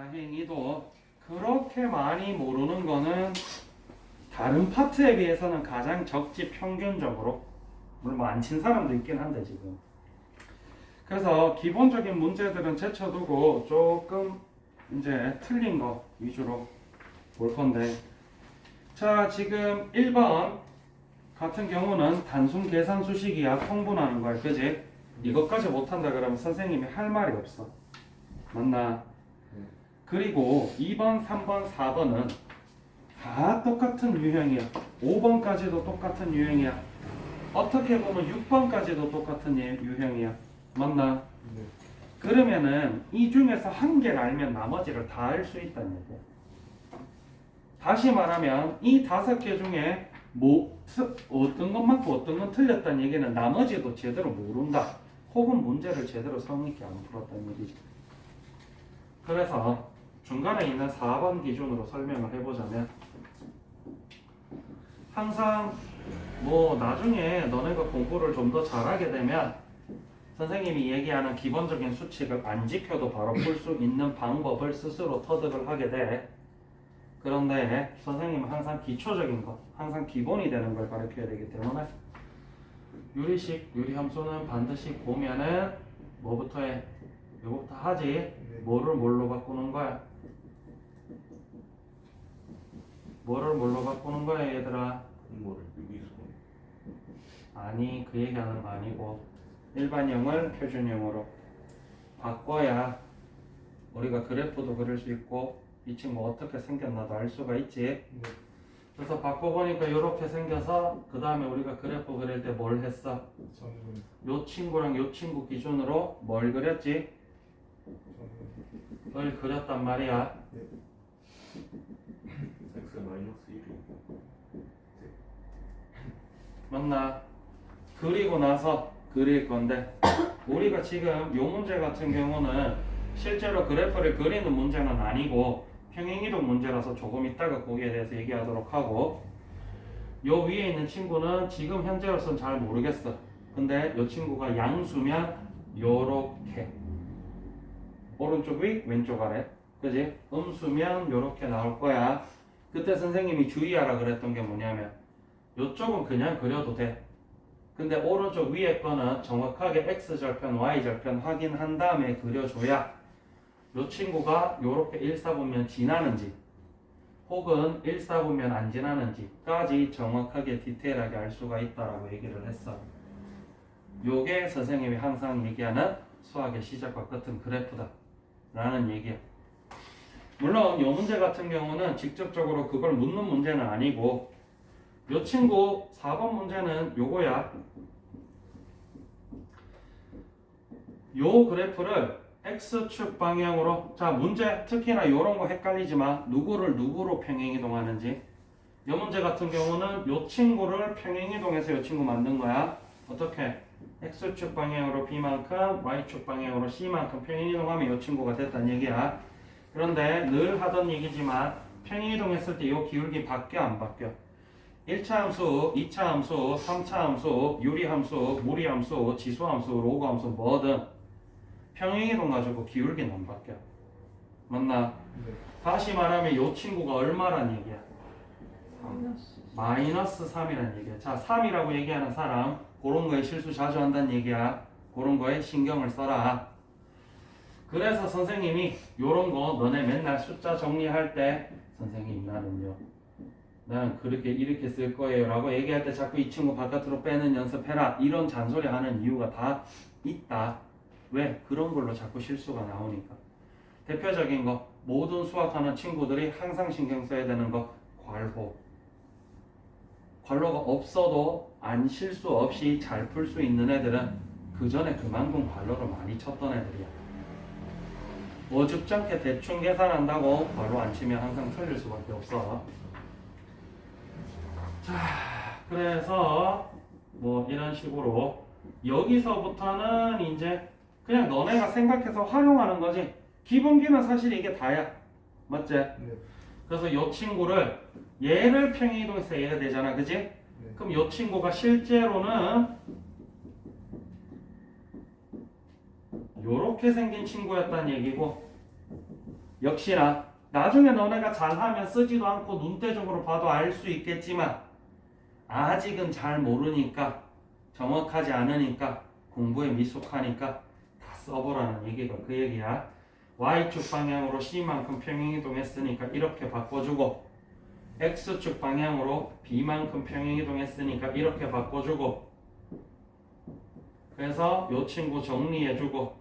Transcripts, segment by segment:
다행히도 그렇게 많이 모르는 거는 다른 파트에 비해서는 가장 적지 평균적으로. 물론 뭐 안 친 사람도 있긴 한데 지금. 그래서 기본적인 문제들은 제쳐두고 조금 이제 틀린 거 위주로 볼 건데, 자 지금 1번 같은 경우는 단순 계산 수식이야. 통분하는 거야. 그지? 이것까지 못한다 그러면 선생님이 할 말이 없어. 맞나? 그리고 2번, 3번, 4번은 다 똑같은 유형이야. 5번까지도 똑같은 유형이야. 어떻게 보면 6번까지도 똑같은 유형이야. 맞나? 네. 그러면은 이 중에서 한 개를 알면 나머지를 다 알 수 있다는 얘기야. 다시 말하면 이 5개 중에 어떤 건 맞고 어떤 건 틀렸다는 얘기는 나머지도 제대로 모른다. 혹은 문제를 제대로 성의있게 안 풀었다는 얘기지. 그래서 중간에 있는 4번 기준으로 설명을 해보자면, 항상 뭐 나중에 너네가 공부를 좀 더 잘하게 되면 선생님이 얘기하는 기본적인 수칙을 안 지켜도 바로 풀 수 있는 방법을 스스로 터득을 하게 돼. 그런데 선생님은 항상 기초적인 것, 항상 기본이 되는 걸 가르쳐야 되기 때문에 유리식, 유리함수는 반드시 보면은 뭐부터 해? 이거부터 하지. 뭐를 뭘로 바꾸는 거야? 뭐를 뭘로 바꾸는 거야 얘들아? 뭐를 유기수. 아니, 그 얘기하는 거 아니고 일반형을 표준형으로 바꿔야 우리가 그래프도 그릴 수 있고 이 친구 어떻게 생겼나도 알 수가 있지. 네. 그래서 바꿔보니까 이렇게 생겨서 그 다음에 우리가 그래프 그릴 때 뭘 했어? 정분. 요 친구랑 요 친구 기준으로 뭘 그렸지? 정분. 을 그렸단 말이야. x 마이너스 1이. 맞나? 그리고 나서 그릴 건데 우리가 지금 요 문제 같은 경우는 실제로 그래프를 그리는 문제는 아니고 평행이동 문제라서 조금 이따가 거기에 대해서 얘기하도록 하고, 요 위에 있는 친구는 지금 현재로서는 잘 모르겠어. 근데 요 친구가 양수면 요렇게 오른쪽 위 왼쪽 아래, 그지? 음수면 요렇게 나올 거야. 그때 선생님이 주의하라 그랬던 게 뭐냐면 요쪽은 그냥 그려도 돼. 근데 오른쪽 위에 거는 정확하게 x절편, y절편 확인한 다음에 그려줘야 요 친구가 요렇게 1사분면 지나는지 혹은 1사분면 안 지나는지까지 정확하게 디테일하게 알 수가 있다라고 얘기를 했어. 요게 선생님이 항상 얘기하는 수학의 시작과 끝은 그래프다 라는 얘기야. 물론 요 문제 같은 경우는 직접적으로 그걸 묻는 문제는 아니고, 요 친구 4번 문제는 요거야. 요 그래프를 x축 방향으로, 자 문제 특히나 요런 거 헷갈리지 마. 누구를 누구로 평행이동하는지. 요 문제 같은 경우는 요 친구를 평행이동해서 요 친구 만든 거야. 어떻게? x축 방향으로 b만큼, y축 방향으로 c만큼 평행이동하면 요 친구가 됐다는 얘기야. 그런데 늘 하던 얘기지만 평행이동했을 때 요 기울기 바뀌어 안 바뀌어? 1차 함수, 2차 함수, 3차 함수, 유리함수, 무리함수, 지수함수, 로그함수 뭐든 평행이동 가지고 기울기는 안 바뀌어. 맞나? 네. 다시 말하면 요 친구가 얼마란 얘기야? 마이너스 3이란 얘기야. 자, 3이라고 얘기하는 사람 그런 거에 실수 자주 한다는 얘기야. 그런 거에 신경을 써라. 그래서 선생님이 요런 거 너네 맨날 숫자 정리할 때 선생님 나는 그렇게 이렇게 쓸 거예요 라고 얘기할 때 자꾸 이 친구 바깥으로 빼는 연습해라 이런 잔소리 하는 이유가 다 있다. 왜? 그런 걸로 자꾸 실수가 나오니까. 대표적인 거, 모든 수학하는 친구들이 항상 신경 써야 되는 거, 괄호. 괄호가 없어도 안 실수 없이 잘 풀 수 있는 애들은 그 전에 그만큼 괄호를 많이 쳤던 애들이야. 어줍지 않게 대충 계산한다고 괄호 안 치면 항상 틀릴 수밖에 없어. 자, 그래서 뭐 이런 식으로 여기서부터는 이제 그냥 너네가 생각해서 활용하는 거지. 기본기는 사실 이게 다야. 맞지? 네. 그래서 이 친구를 얘를 평행이동해서 얘가 되잖아. 그지? 네. 그럼 이 친구가 실제로는 요렇게 생긴 친구였다는 얘기고 역시나 나중에 너네가 잘하면 쓰지도 않고 눈대중으로 봐도 알 수 있겠지만 아직은 잘 모르니까 정확하지 않으니까 공부에 미숙하니까 다 써보라는 얘기가 그 얘기야. Y축 방향으로 C만큼 평행이동했으니까 이렇게 바꿔주고 X축 방향으로 B만큼 평행이동했으니까 이렇게 바꿔주고 그래서 요 친구 정리해주고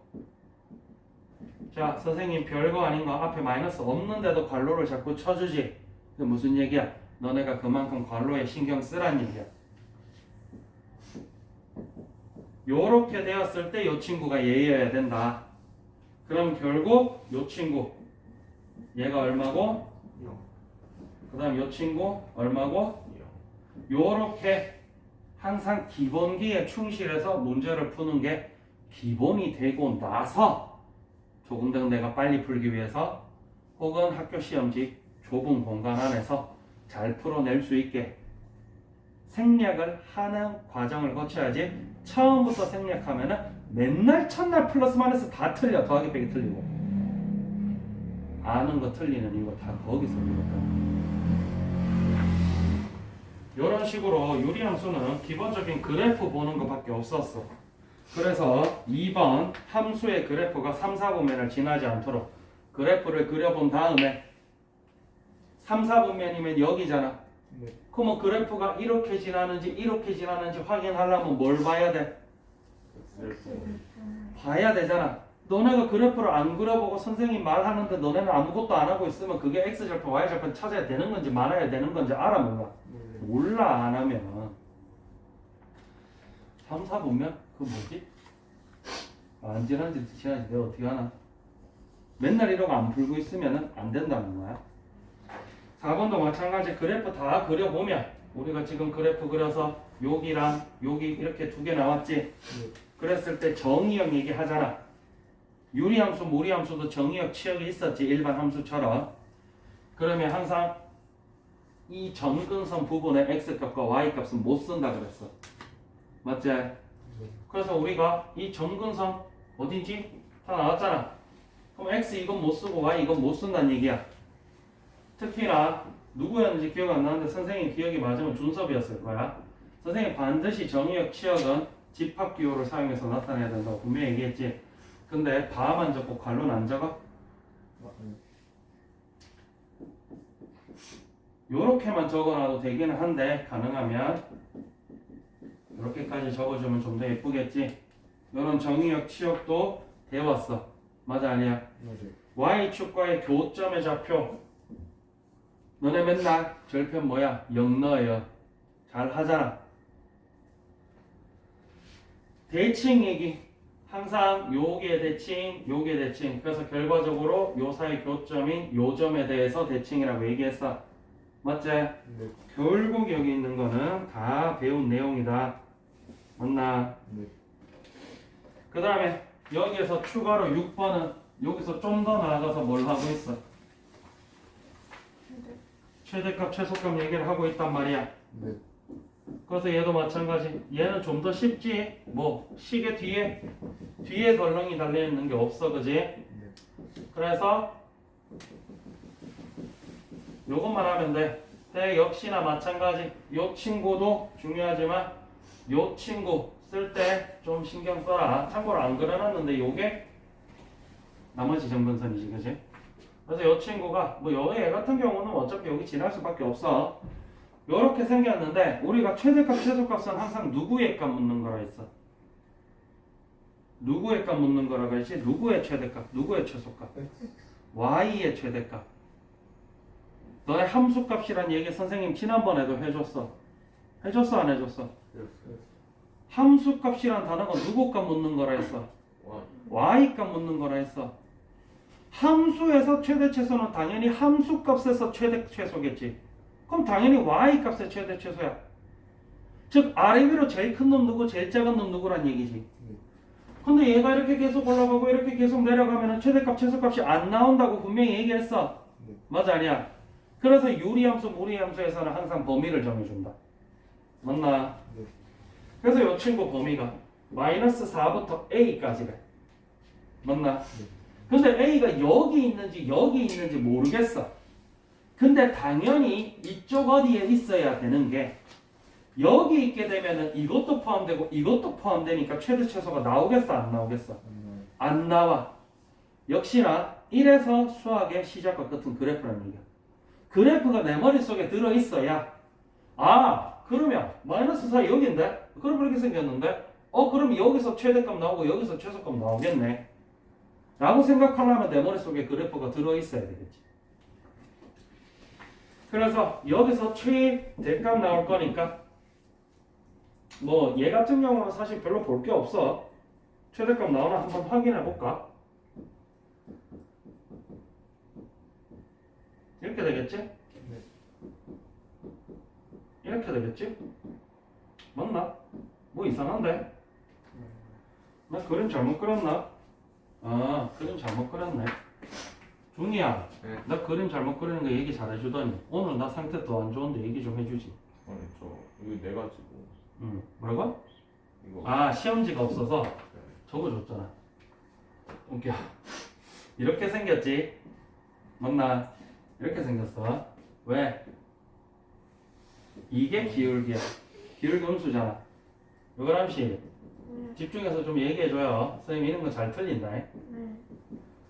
자 선생님 별거 아닌 거 앞에 마이너스 없는데도 괄호를 자꾸 쳐주지. 그 무슨 얘기야? 너네가 그만큼 괄호에 신경 쓰란 얘기야. 요렇게 되었을 때 요 친구가 얘여야 된다. 그럼 결국 요 친구 얘가 얼마고? 그 다음 요 친구 얼마고? 요렇게 항상 기본기에 충실해서 문제를 푸는 게 기본이 되고 나서 조금 더 내가 빨리 풀기 위해서 혹은 학교 시험지 좁은 공간 안에서 잘 풀어낼 수 있게 생략을 하는 과정을 거쳐야지. 처음부터 생략하면은 맨날 첫날 플러스 마이너스 다 틀려. 더하기 빼기 틀리고 아는 거 틀리는 이거 다 거기서 이거다. 이런 식으로 유리함수는 기본적인 그래프 보는 것밖에 없었어. 그래서 2번 함수의 그래프가 3, 4분면을 지나지 않도록 그래프를 그려본 다음에 3, 4분면이면 여기잖아. 네. 그러면 그래프가 이렇게 지나는지 이렇게 지나는지 확인하려면 뭘 봐야 돼? 봐야 되잖아. 너네가 그래프를 안 그려보고 선생님 말하는데 너네는 아무것도 안 하고 있으면 그게 X절편 Y절편 찾아야 되는 건지 말아야 되는 건지 알아 몰라? 몰라. 안 하면 3, 4분면? 그거 뭐지? 안 지난지 지난지 내가 어떻게 하나? 맨날 이러고 안 풀고 있으면 안 된다는 거야. 4번도 마찬가지. 그래프 다 그려보면 우리가 지금 그래프 그려서 여기랑 여기 이렇게 두 개 나왔지. 그랬을 때 정의역 얘기하잖아. 유리함수 무리함수도 정의역 치역이 있었지. 일반 함수처럼. 그러면 항상 이 점근선 부분의 x값과 y값은 못 쓴다 그랬어. 맞지? 그래서 우리가 이 점근선 어딘지 다 나왔잖아. 그럼 x 이건 못 쓰고 y 이건 못 쓴다는 얘기야. 특히나 누구였는지 기억 안 나는데 선생님 기억이 맞으면 준섭이었을 거야. 선생님 반드시 정의역 치역은 집합기호를 사용해서 나타내야 된다고 분명히 얘기했지. 근데 바만 적고 괄호는 안 적어? 요렇게만 적어놔도 되기는 한데 가능하면 이렇게까지 적어주면 좀 더 예쁘겠지. 요런 정의역 치역도 배웠어. 맞아 아니야? Y축과의 교점의 좌표 너네 맨날 절편 뭐야? 0 넣어요. 잘 하잖아. 대칭 얘기 항상 요게 대칭 요게 대칭. 그래서 결과적으로 요 사이 교점인 요 점에 대해서 대칭이라고 얘기했어. 맞지? 네. 결국 여기 있는 거는 다 배운 내용이다. 맞나? 네. 그 다음에 여기에서 추가로 6번은 여기서 좀 더 나아가서 뭘 하고 있어? 최대값 최소값 얘기를 하고 있단 말이야. 네. 그래서 얘도 마찬가지. 얘는 좀 더 쉽지. 뭐 시계 뒤에 덜렁이 달려있는 게 없어. 그지? 네. 그래서 요것만 하면 돼. 근데 역시나 마찬가지. 요 친구도 중요하지만 요 친구 쓸 때 좀 신경 써라. 참고로 안 그려놨는데 요게 나머지 정근선이지. 그지? 그래서 요 친구가 뭐 얘 같은 경우는 어차피 여기 지날 수밖에 없어. 요렇게 생겼는데 우리가 최대값 최소값은 항상 누구의 값 묻는 거라 했어. 누구의 값 묻는 거라고 했지? 누구의 최대값, 누구의 최소값? Y의 최대값. 너의 함수값이란 얘기 선생님 지난번에도 해줬어. 해줬어 안 해줬어? 함수값이란 단어가 누구 값 묻는 거라 했어? Y 값 묻는 거라 했어. 함수에서 최대 최소는 당연히 함수값에서 최대 최소겠지. 그럼 당연히 y 값의 최대 최소야. 즉 아래 위로 제일 큰 놈 누구, 제일 작은 놈 누구란 얘기지. 근데 얘가 이렇게 계속 올라가고 이렇게 계속 내려가면 최대값 최소값이 안 나온다고 분명히 얘기했어. 맞아 아니야? 그래서 유리함수 무리함수에서는 항상 범위를 정해준다. 맞나? 그래서 이 친구 범위가 마이너스 4부터 a까지래. 맞나? 근데 A가 여기 있는지 모르겠어. 근데 당연히 이쪽 어디에 있어야 되는 게 여기 있게 되면은 이것도 포함되고 이것도 포함되니까 최대 최소가 나오겠어 안 나오겠어? 안 나와. 역시나 이래서 수학의 시작과 끝은 그래프라는 얘기야. 그래프가 내 머릿속에 들어있어야 그러면 마이너스 4 여기인데? 그럼 이렇게 생겼는데? 그럼 여기서 최대값 나오고 여기서 최소값 나오겠네 라고 생각하려면 내 머릿속에 그래프가 들어있어야 되겠지. 그래서 여기서 최대값 나올 거니까 뭐 얘 같은 경우는 사실 별로 볼 게 없어. 최대값 나오나 한번 확인해 볼까? 이렇게 되겠지? 이렇게 되겠지? 맞나? 뭐 이상한데? 나 그림 잘못 그렸나? 그림 잘못 그렸네. 준이야, 네. 나 그림 잘못 그리는 거 얘기 잘 해주더니 오늘 나 상태 더 안 좋은데 얘기 좀 해주지. 아니 저 이거 내 가지고 뭐라고? 이거 시험지가 없어서 적어줬잖아. 웃겨. 이렇게 생겼지? 맞나? 이렇게 생겼어. 왜? 이게 기울기야. 기울기 음수잖아. 요거람씨 집중해서 좀 얘기해줘요. 선생님 이런 거 잘 틀린다.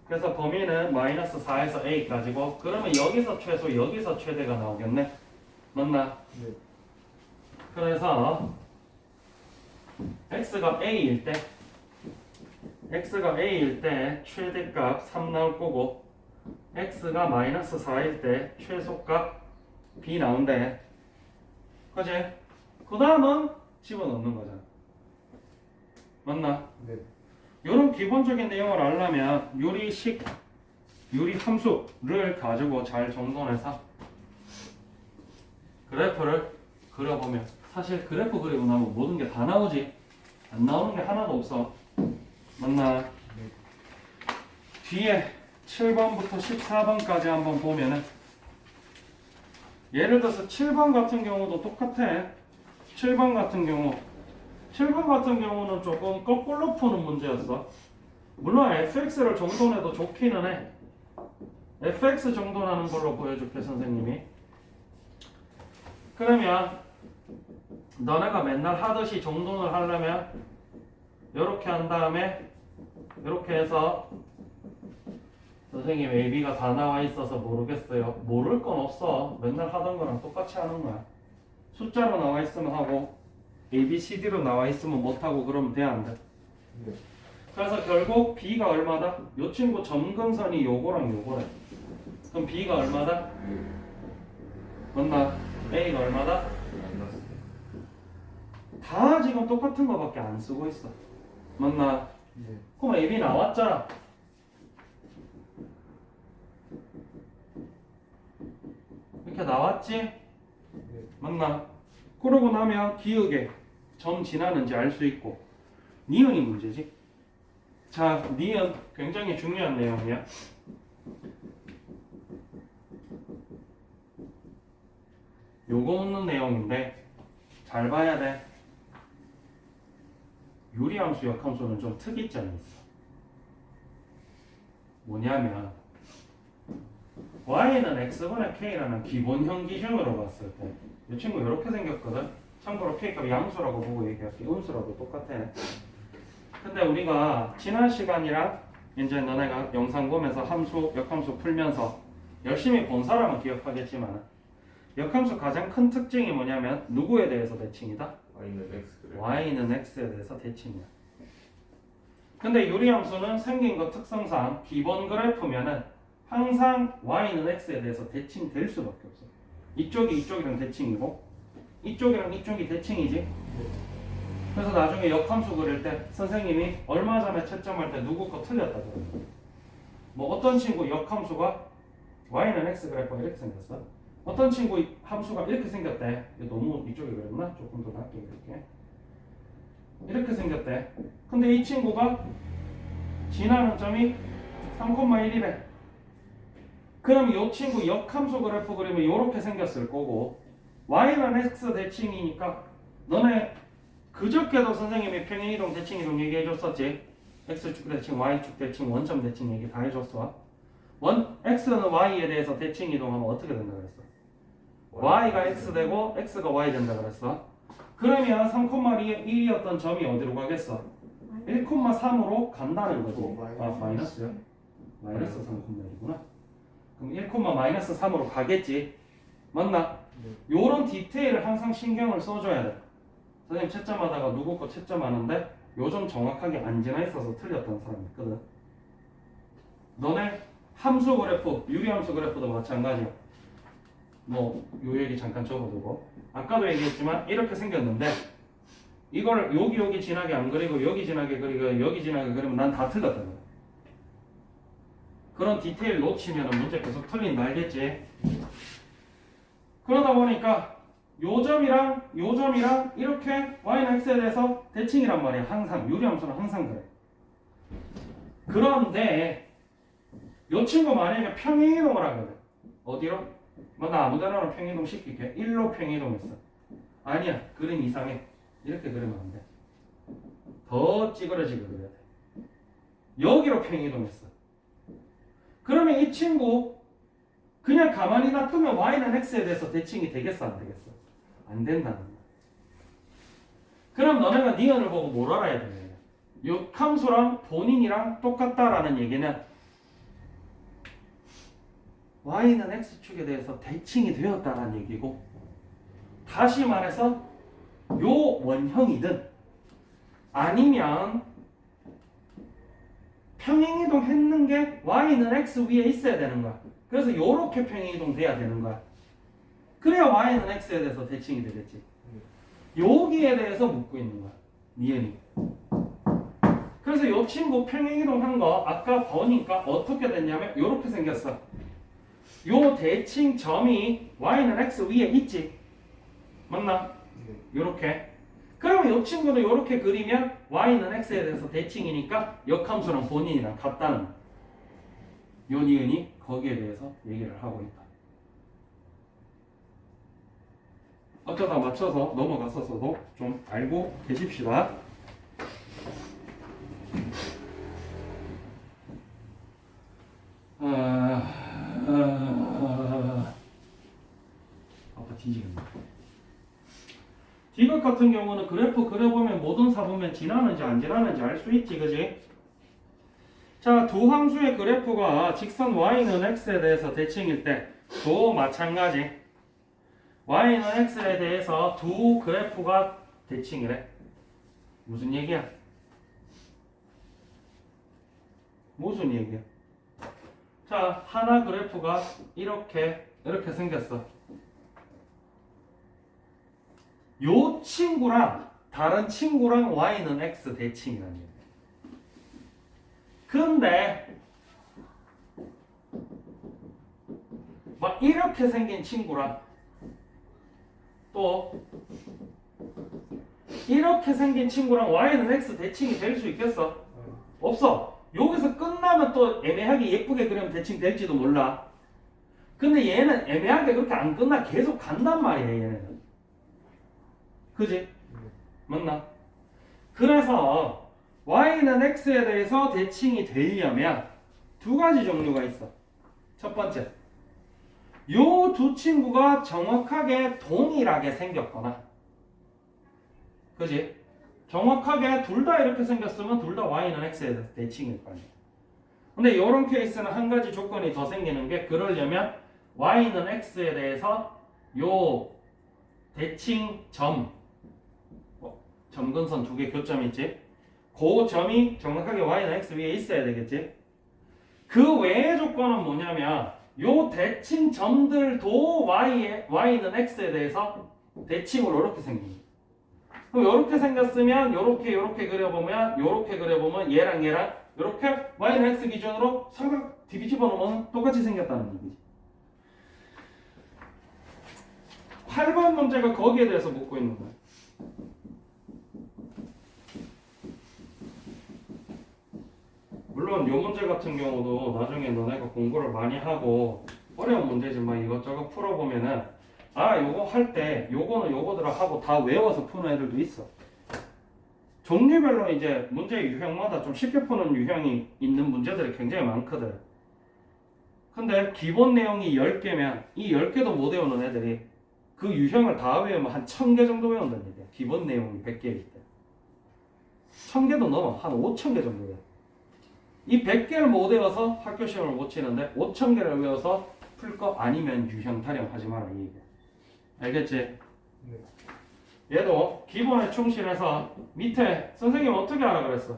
그래서 범위는 마이너스 4에서 a까지고 그러면 여기서 최소 여기서 최대가 나오겠네. 맞나? 네. 그래서 x가 a일 때 최대값 3 나올 거고 x가 마이너스 4일 때 최소값 b 나온대. 그지? 그 다음은 집어넣는 거잖아. 맞나? 네. 이런 기본적인 내용을 알려면 유리 함수를 가지고 잘 정돈해서 그래프를 그려보면 사실 그래프 그리고 나면 모든 게 다 나오지. 안 나오는 게 하나도 없어. 맞나? 뒤에 7번부터 14번까지 한번 보면은 예를 들어서 7번 같은 경우도 똑같아. 7번 같은 경우는 조금 거꾸로 푸는 문제였어. 물론 fx를 정돈해도 좋기는 해. fx 정돈하는 걸로 보여줄게 선생님이. 그러면 너네가 맨날 하듯이 정돈을 하려면 이렇게 한 다음에 이렇게 해서 선생님 AB가 다 나와 있어서 모르겠어요. 모를 건 없어. 맨날 하던 거랑 똑같이 하는 거야. 숫자로 나와 있으면 하고 A, B, C, D로 나와 있으면 못하고 그러면 돼 안 돼? 네. 그래서 결국 B가 얼마다? 요 친구 점근선이 요거랑 요거래. 그럼 B가 얼마다? 맞나? A가 얼마다? 마이너스. 다 지금 똑같은 거밖에 안 쓰고 있어. 맞나? 네. 그럼 A, B 나왔잖아. 이렇게 나왔지? 네. 맞나? 그러고 나면 기억에 점 지나는지 알 수 있고 니은이 문제지. 자, 니은 굉장히 중요한 내용이야. 요거 묻는 내용인데 잘 봐야 돼. 유리함수, 역함수는 좀 특이점이 있어. 뭐냐면 y는 x분의 k라는 기본형 기준으로 봤을 때 이 친구 이렇게 생겼거든. 참고로 k값 양수라고 보고 얘기할게. 음수라고 똑같아. 근데 우리가 지난 시간이랑 이제 너네가 영상 보면서 함수, 역함수 풀면서 열심히 본 사람은 기억하겠지만 역함수 가장 큰 특징이 뭐냐면 누구에 대해서 대칭이다? Y는 X 그래. y는 x에 대해서 대칭이야. 근데 유리함수는 생긴 것 특성상 기본 그래프면은 항상 y는 x에 대해서 대칭될 수밖에 없어. 이쪽이 이쪽이랑 대칭이고 이쪽이랑 이쪽이 대칭이지. 그래서 나중에 역함수 그릴 때 선생님이 얼마 전에 채점할 때 누구 거 틀렸다고. 뭐 어떤 친구 역함수가 y는 x 그래프가 이렇게 생겼어. 어떤 친구 함수가 이렇게 생겼대. 이거 너무 이쪽에 그렸나? 조금 더 낮게 그릴게. 이렇게 생겼대. 근데 이 친구가 지나는 점이 3,1이래. 그럼 이 친구 역함수 그래프 그리면 이렇게 생겼을 거고 y는 x 대칭이니까 너네 그저께도 선생님이 평행이동 대칭이동 얘기해 줬었지. x축 대칭, y축 대칭, 원점 대칭 얘기 다 해줬어. x는 y에 대해서 대칭 이동하면 어떻게 된다 그랬어? y가 x 되고 x가 y 된다 그랬어. 그러면 3,1이었던 점이 어디로 가겠어? 1,3으로 간다는 거지. 아, 마이너스요? 마이너스 3,1이구나. 그럼 1,-3으로 가겠지. 맞나? 요런 디테일을 항상 신경을 써줘야 돼. 선생님 채점하다가 누구 거 채점하는데 요점 정확하게 안 지나 있어서 틀렸던 사람이 있거든. 너네 함수 그래프, 유리함수 그래프도 마찬가지야. 뭐 요 얘기 잠깐 적어두고 아까도 얘기했지만 이렇게 생겼는데 이걸 여기 진하게 안 그리고 여기 진하게 그리고 여기 진하게 그리면 난 다 틀렸다는 거야. 그런 디테일 놓치면 문제 계속 틀린다 알겠지? 그러다 보니까 요 점이랑 이렇게 y는 x에 대해서 대칭이란 말이야. 항상 유리함수는 항상 그래. 그런데 요 친구 만약에 평행이동을 하거든. 어디로? 나 아무데나 평행이동 시킬게. 1로 평행이동했어. 아니야. 그림 이상해. 이렇게 그리면 안 돼. 더 찌그러지게 그려야 돼. 여기로 평행이동했어. 그러면 이 친구 그냥 가만히 놔두면 y는 x에 대해서 대칭이 되겠어 안 되겠어? 안 된다는 거야. 그럼 너네가 니은을 보고 뭘 알아야 되냐? 요 함수랑 본인이랑 똑같다라는 얘기는 y는 x축에 대해서 대칭이 되었다라는 얘기고, 다시 말해서 요 원형이든 아니면 평행이동 했는 게 y는 x 위에 있어야 되는 거야. 그래서 요렇게 평행이동 돼야 되는 거야. 그래야 y는 x에 대해서 대칭이 되겠지. 여기에 대해서 묻고 있는 거야. 니은이. 그래서 요 친구 평행이동 한 거 아까 보니까 어떻게 됐냐면 요렇게 생겼어. 요 대칭 점이 y는 x 위에 있지. 맞나? 요렇게. 그러면 요 친구도 요렇게 그리면 y는 x에 대해서 대칭이니까 역함수랑 본인이랑 같다는 거야. 요 니은이 거기에 대해서 얘기를 하고 있다. 어쩌다 맞춰서 넘어갔었어도 좀 알고 계십시다. 아빠 뒤지겠네. 디귿 같은 경우는 그래프 그려보면 모든 사보면 지나는지 안 지나는지 알 수 있지, 그지? 자, 두 함수의 그래프가 직선 y는 x에 대해서 대칭일 때 도 마찬가지. y는 x에 대해서 두 그래프가 대칭이래. 무슨 얘기야? 무슨 얘기야? 자, 하나 그래프가 이렇게 생겼어. 요 친구랑 다른 친구랑 y는 x 대칭이라는 얘기야. 근데 막 이렇게 생긴 친구랑 또 이렇게 생긴 친구랑 y는 x 대칭이 될 수 있겠어? 없어. 여기서 끝나면 또 애매하게 예쁘게 그리면 대칭 될지도 몰라. 근데 얘는 애매하게 그렇게 안 끝나. 계속 간단 말이야, 얘는. 그지? 맞나? 그래서 y는 x에 대해서 대칭이 되려면 두 가지 종류가 있어. 첫 번째, 요 두 친구가 정확하게 동일하게 생겼거나, 그지? 정확하게 둘 다 이렇게 생겼으면 둘 다 y는 x에 대해서 대칭일 거 아니야. 근데 이런 케이스는 한 가지 조건이 더 생기는 게, 그러려면 y는 x에 대해서 요 대칭 점, 점근선 두 개 교점이 있지? 그 점이 정확하게 y는 x 위에 있어야 되겠지? 그 외의 조건은 뭐냐면 요 대칭 점들도 y는 x에 대해서 대칭으로 이렇게 생깁니다. 그럼 이렇게 생겼으면 요렇게 그려보면 얘랑 이렇게 y는 x 기준으로 삼각 뒤집어 놓으면 똑같이 생겼다는 얘기지. 8번 문제가 거기에 대해서 묻고 있는 거야. 물론 이 문제 같은 경우도 나중에 너네가 공부를 많이 하고 어려운 문제지만 이것저것 풀어보면은 요거 할 때 요거는 요거더라 하고 다 외워서 푸는 애들도 있어. 종류별로 이제 문제 유형마다 좀 쉽게 푸는 유형이 있는 문제들이 굉장히 많거든. 근데 기본 내용이 10개면 이 10개도 못 외우는 애들이 그 유형을 다 외우면 한 1000개 정도 외운다는 얘기야. 기본 내용이 100개일 때. 1000개도 넘어. 한 5000개 정도 외워. 이 100개를 못 외워서 학교 시험을 못 치는데 5000개를 외워서 풀 거 아니면 유형 타령하지 마라 이 얘기야. 알겠지? 네. 얘도 기본에 충실해서 밑에 선생님 어떻게 하라 그랬어?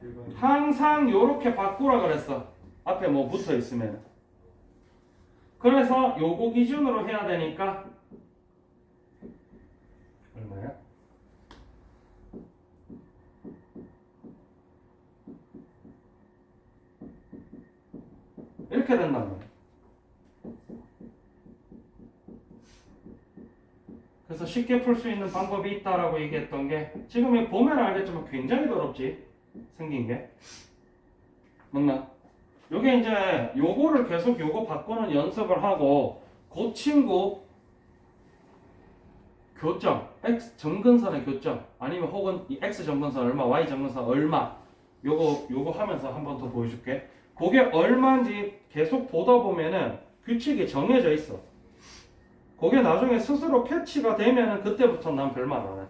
일반 항상 요렇게 바꾸라 그랬어. 앞에 뭐 붙어 있으면. 그래서 요거 기준으로 해야 되니까 얼마야? 이렇게 된단 말이야. 그래서 쉽게 풀 수 있는 방법이 있다라고 얘기했던 게 지금 보면 알겠지만 굉장히 더럽지 생긴 게 맞나? 요게 이제 요거를 계속 요거 바꾸는 연습을 하고 그 친구 교점 x 점근선의 교점 아니면 혹은 이 x 점근선 얼마 y 점근선 얼마 요거 하면서 한 번 더 보여줄게. 그게 얼마인지 계속 보다 보면은 규칙이 정해져 있어. 그게 나중에 스스로 캐치가 되면은 그때부터 난 별말 안 해.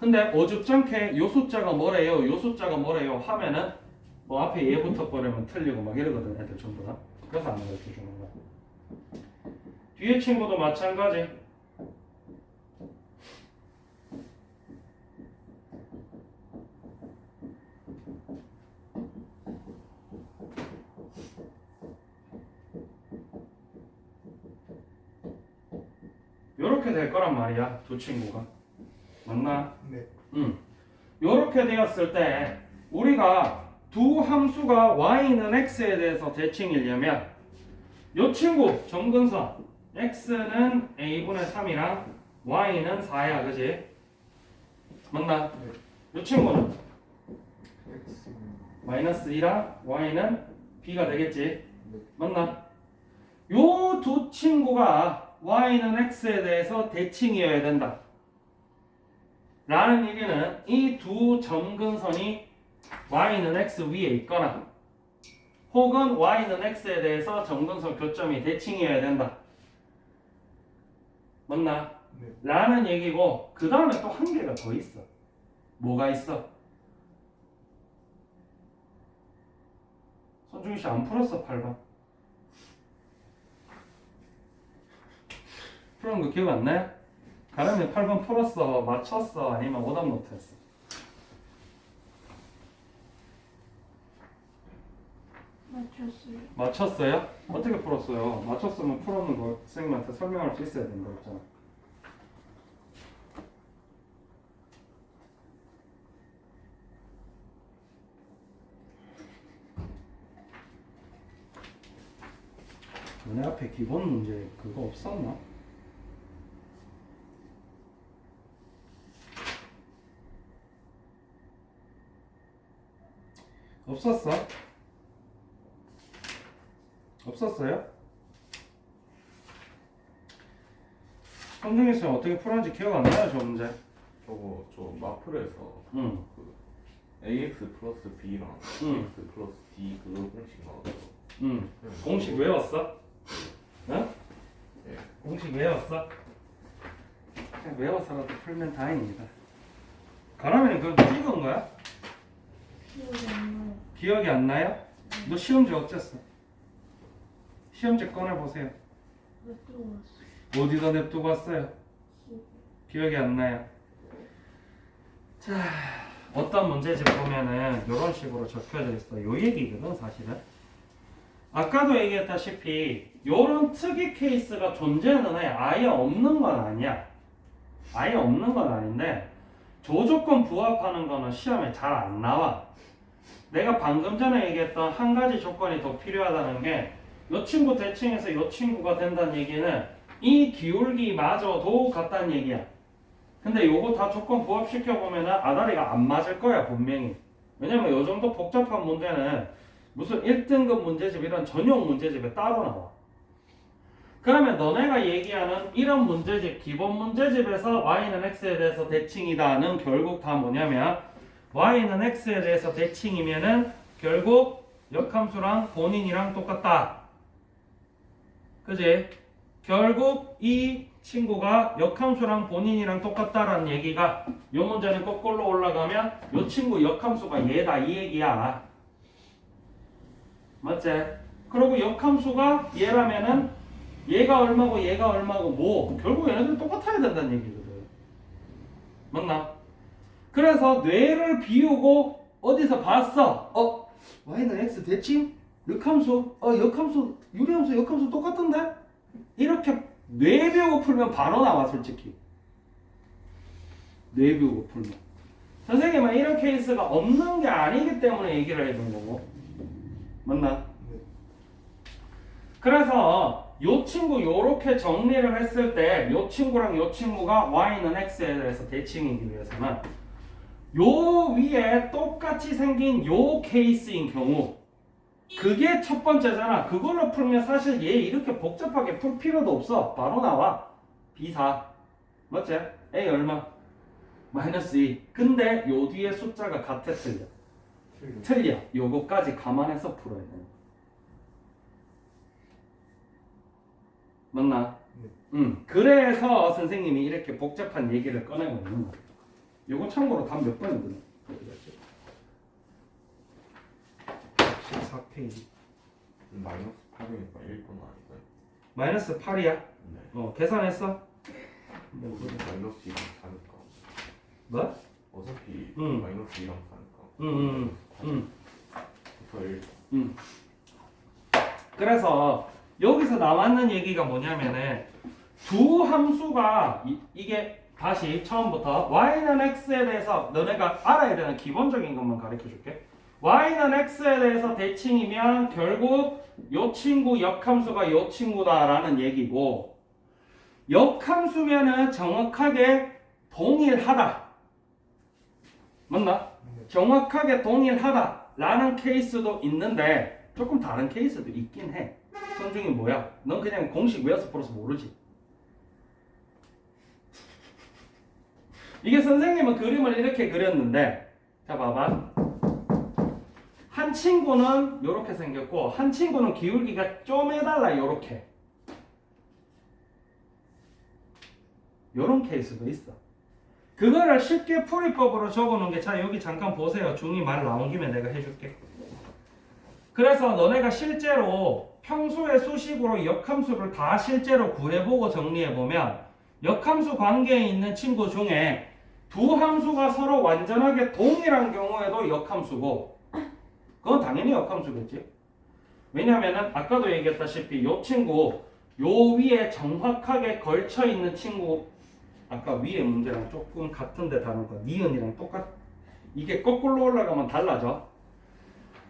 근데 어줍잖게 요 숫자가 뭐래요 요 숫자가 뭐래요 하면은 뭐 앞에 얘부터 버리면 틀리고 막 이러거든 애들 전부 다. 그래서 안 가르쳐 주는 거야. 뒤에 친구도 마찬가지. 요렇게 될 거란 말이야 두 친구가. 맞나? 네. 요렇게 되었을 때 우리가 두 함수가 y는 x에 대해서 대칭이려면 요 친구 점근선 x는 a분의 3이랑 y는 4야 그지? 맞나? 요 친구는 X 마이너스 2랑 y는 b가 되겠지? 네. 맞나? 요 두 친구가 y는 x에 대해서 대칭이어야 된다 라는 얘기는 이 두 점근선이 y는 x 위에 있거나 혹은 y는 x에 대해서 점근선 교점이 대칭이어야 된다. 맞나? 네. 라는 얘기고 그 다음에 또 한 개가 더 있어. 뭐가 있어? 손중희 씨 안 풀었어 8번? 풀은 거 기억 안 나요? 가람이 8번 풀었어? 맞췄어? 아니면 오답 노트했어? 맞췄어요. 맞췄어요? 어떻게 풀었어요? 맞췄으면 풀었는 거 선생님한테 설명할 수 있어야 된다 했잖아. 너네 앞에 기본 문제 그거 없었나? 없었어? 없었어요? 손중희 쌤 어떻게 풀었는지 기억 안 나요 저 문제? 저 마플에서 응. 그 ax 플러스 b랑 응. x 플러스 d 그거 공식 나와서 응. 그냥 공식 그거- 외웠어? 응? 예. 공식 외웠어? 그냥 외워서라도 풀면 다행입니다. 가람이는 그거 찍은 거야? 기억이 안 나요. 기억이 안 나요? 너 시험지 어땠어? 시험지 꺼내보세요. 왜 들어왔어? 어디다 냅두고 왔어요? 기억이 안 나요. 자, 어떤 문제집 보면은 이런 식으로 적혀져 있어. 요 얘기거든 사실은. 아까도 얘기했다시피 요런 특이 케이스가 존재는 해. 아예 없는 건 아니야. 아예 없는 건 아닌데 조조건 부합하는 거는 시험에 잘 안 나와. 내가 방금 전에 얘기했던 한 가지 조건이 더 필요하다는 게 요 친구 대칭해서 요 친구가 된다는 얘기는 이 기울기마저도 같다는 얘기야. 근데 요거 다 조건 부합시켜 보면은 아다리가 안 맞을 거야 분명히. 왜냐면 요 정도 복잡한 문제는 무슨 1등급 문제집 이런 전용 문제집에 따로 나와. 그러면 너네가 얘기하는 이런 문제집, 기본 문제집에서 y는 x에 대해서 대칭이다는 결국 다 뭐냐면 y는 x에 대해서 대칭이면은 결국 역함수랑 본인이랑 똑같다. 그지? 결국 이 친구가 역함수랑 본인이랑 똑같다라는 얘기가 요 문제는 거꾸로 올라가면 요 친구 역함수가 얘다 이 얘기야. 맞지? 그리고 역함수가 얘라면은 얘가 얼마고 얘가 얼마고 뭐 결국 얘네들 똑같아야 된다는 얘기거든. 맞나? 그래서 뇌를 비우고 어디서 봤어? y는 x 대칭? 역함수? 역함수 유리함수 역함수 똑같은데? 이렇게 뇌 비우고 풀면 바로 나와 솔직히. 뇌 비우고 풀면 선생님은 이런 케이스가 없는 게 아니기 때문에 얘기를 해준 거고. 맞나? 그래서 요 친구 요렇게 정리를 했을 때 요 친구랑 요 친구가 y는 x에 대해서 대칭이기 위해서는 요 위에 똑같이 생긴 요 케이스인 경우 그게 첫 번째잖아. 그걸로 풀면 사실 얘 이렇게 복잡하게 풀 필요도 없어. 바로 나와. B4 맞지? A 얼마? -2. 근데 요 뒤에 숫자가 같아 틀려. 요거까지 감안해서 풀어야 돼. 맞나? 네. 그래서 선생님이 이렇게 복잡한 얘기를 꺼내고 있는 거야. 요거 참고로 답 몇 번이거든. 14페이지. -8이니까 1번 아닌가요? -8이야? 네. 계산했어? -2랑 4니까. 뭐? 어차피 응. -2랑 4니까. 그래서 1. 그래서 여기서 나왔는 얘기가 뭐냐면은 두 함수가 이게 다시 처음부터 y는 x에 대해서 너네가 알아야 되는 기본적인 것만 가르쳐 줄게. y는 x에 대해서 대칭이면 결국 요 친구 역함수가 요 친구다라는 얘기고 역함수면은 정확하게 동일하다. 맞나? 정확하게 동일하다라는 케이스도 있는데 조금 다른 케이스도 있긴 해. 선중이 뭐야? 넌 그냥 공식 외워서 풀어서 모르지. 이게 선생님은 그림을 이렇게 그렸는데 자 봐봐. 한 친구는 이렇게 생겼고 한 친구는 기울기가 좀 해달라 요렇게. 요런 케이스도 있어. 그거를 쉽게 풀이법으로 적어놓은 게 자 여기 잠깐 보세요. 중이 말 나온 김에 내가 해줄게. 그래서 너네가 실제로 평소에 수식으로 역함수를 다 실제로 구해보고 정리해보면 역함수 관계에 있는 친구 중에 두 함수가 서로 완전하게 동일한 경우에도 역함수고 그건 당연히 역함수겠지. 왜냐하면 아까도 얘기했다시피 요 친구 요 위에 정확하게 걸쳐있는 친구 아까 위에 문제랑 조금 같은데 다른 거 니은이랑 이게 거꾸로 올라가면 달라져.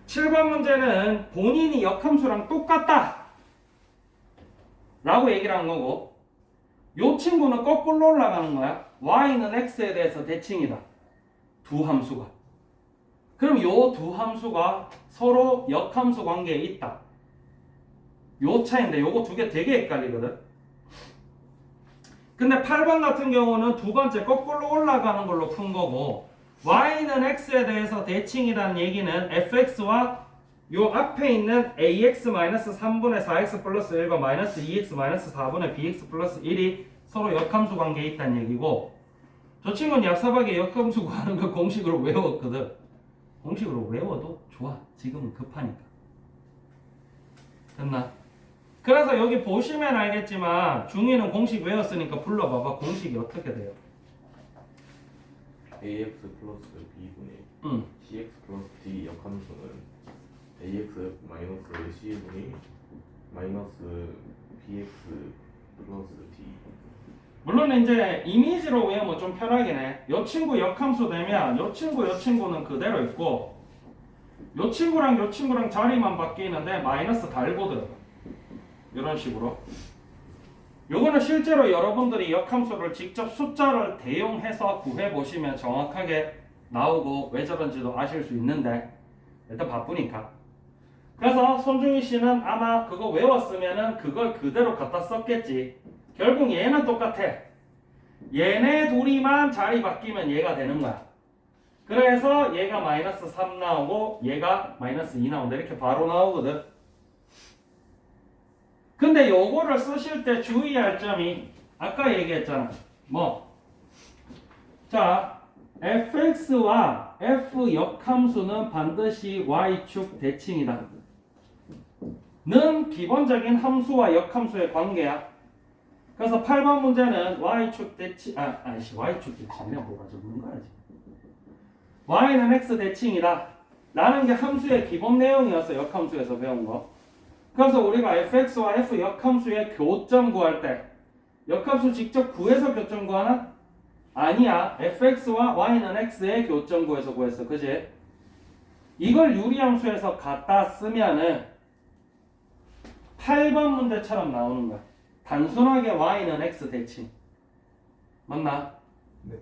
7번 문제는 본인이 역함수랑 똑같다 라고 얘기를 한 거고 요 친구는 거꾸로 올라가는 거야. y는 x에 대해서 대칭이다. 두 함수가. 그럼 요 두 함수가 서로 역함수 관계에 있다. 요 차인데 요거 두 개 되게 헷갈리거든. 근데 8번 같은 경우는 두 번째 거꾸로 올라가는 걸로 푼 거고 y는 x에 대해서 대칭이라는 얘기는 fx와 요 앞에 있는 ax-3분의 4x 플러스 1과 마이너스 2x-4분의 bx 플러스 1이 서로 역함수 관계에 있다는 얘기고 저 친구는 약사박에 역함수 구하는 거 공식으로 외웠거든. 공식으로 외워도 좋아. 지금은 급하니까. 됐나? 그래서 여기 보시면 알겠지만 중2는 공식 외웠으니까 불러봐봐. 공식이 어떻게 돼요? ax 플러스 b분의 cx 플러스 d 역함수는 ax 마이너스 c분의 마이너스 bx 플러스 d. 물론 이제 이미지로 외우면 좀 편하긴 해. 요 친구 역함수 되면 요 친구는 그대로 있고 요 친구랑 자리만 바뀌는데 마이너스 달고 들어가. 이런 식으로. 요거는 실제로 여러분들이 역함수를 직접 숫자를 대용해서 구해보시면 정확하게 나오고 왜 저런지도 아실 수 있는데 일단 바쁘니까. 그래서 손중희 씨는 아마 그거 외웠으면은 그걸 그대로 갖다 썼겠지. 결국 얘는 똑같아. 얘네 둘이만 자리 바뀌면 얘가 되는 거야. 그래서 얘가 마이너스 3 나오고 얘가 마이너스 2 나온다. 이렇게 바로 나오거든. 근데 요거를 쓰실 때 주의할 점이 아까 얘기했잖아. 뭐? 자, fx와 f 역함수는 반드시 y축 대칭이다. 는 기본적인 함수와 역함수의 관계야. 그래서 8번 문제는 y축 대칭, y축 대칭이네. 뭐가 적는 거야 지금. y는 x 대칭이다 라는 게 함수의 기본 내용이었어. 역함수에서 배운 거. 그래서 우리가 fx와 f 역함수의 교점 구할 때 역함수 직접 구해서 교점 구하나? 아니야. fx와 y는 x의 교점 구해서 구했어. 그지? 이걸 유리함수에서 갖다 쓰면은 8번 문제처럼 나오는 거야. 단순하게 y는 x 대칭. 맞나? 네.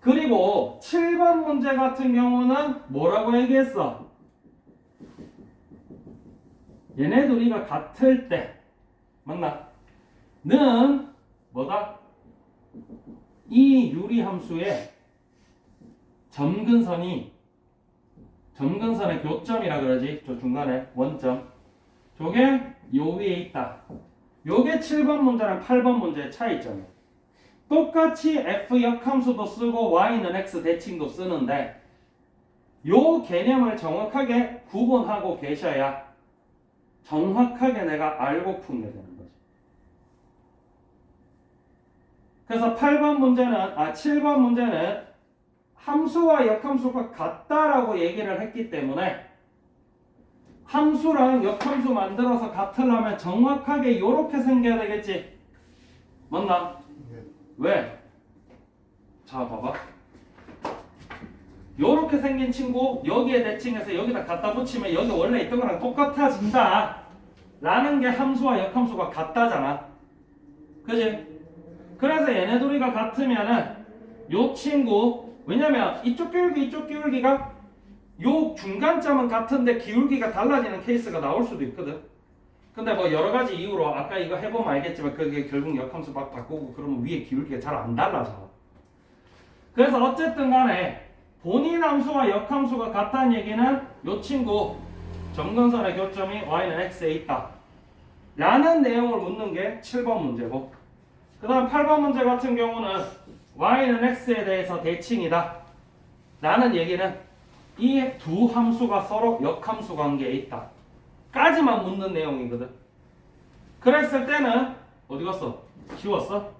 그리고 7번 문제 같은 경우는 뭐라고 얘기했어? 얘네 둘이가 같을 때 맞나? 는 뭐다? 이 유리함수의 점근선의 교점이라 그러지. 저 중간에 원점. 저게 요 위에 있다. 요게 7번 문제랑 8번 문제의 차이점이야. 똑같이 f 역함수도 쓰고 y는 x 대칭도 쓰는데 요 개념을 정확하게 구분하고 계셔야 정확하게 내가 알고 풀게 되는 거지. 그래서 7번 문제는 함수와 역함수가 같다라고 얘기를 했기 때문에 함수랑 역함수 만들어서 같으려면 정확하게 요렇게 생겨야 되겠지. 맞나? 네. 왜? 자 봐봐. 요렇게 생긴 친구 여기에 대칭해서 여기다 갖다 붙이면 여기 원래 있던 거랑 똑같아진다 라는 게 함수와 역함수가 같다잖아. 그지? 그래서 얘네 둘이가 같으면은 요 친구, 왜냐면 이쪽 기울기 이쪽 기울기가 요 중간점은 같은데 기울기가 달라지는 케이스가 나올 수도 있거든. 근데 뭐 여러 가지 이유로 아까 이거 해보면 알겠지만 그게 결국 역함수 막 바꾸고 그러면 위에 기울기가 잘 안 달라져. 그래서 어쨌든 간에 본인 함수와 역함수가 같다는 얘기는 요 친구 점근선의 교점이 y는 x에 있다 라는 내용을 묻는 게 7번 문제고, 그 다음 8번 문제 같은 경우는 y는 x에 대해서 대칭이다 라는 얘기는 이 두 함수가 서로 역함수 관계에 있다 까지만 묻는 내용이거든. 그랬을 때는 어디 갔어? 지웠어?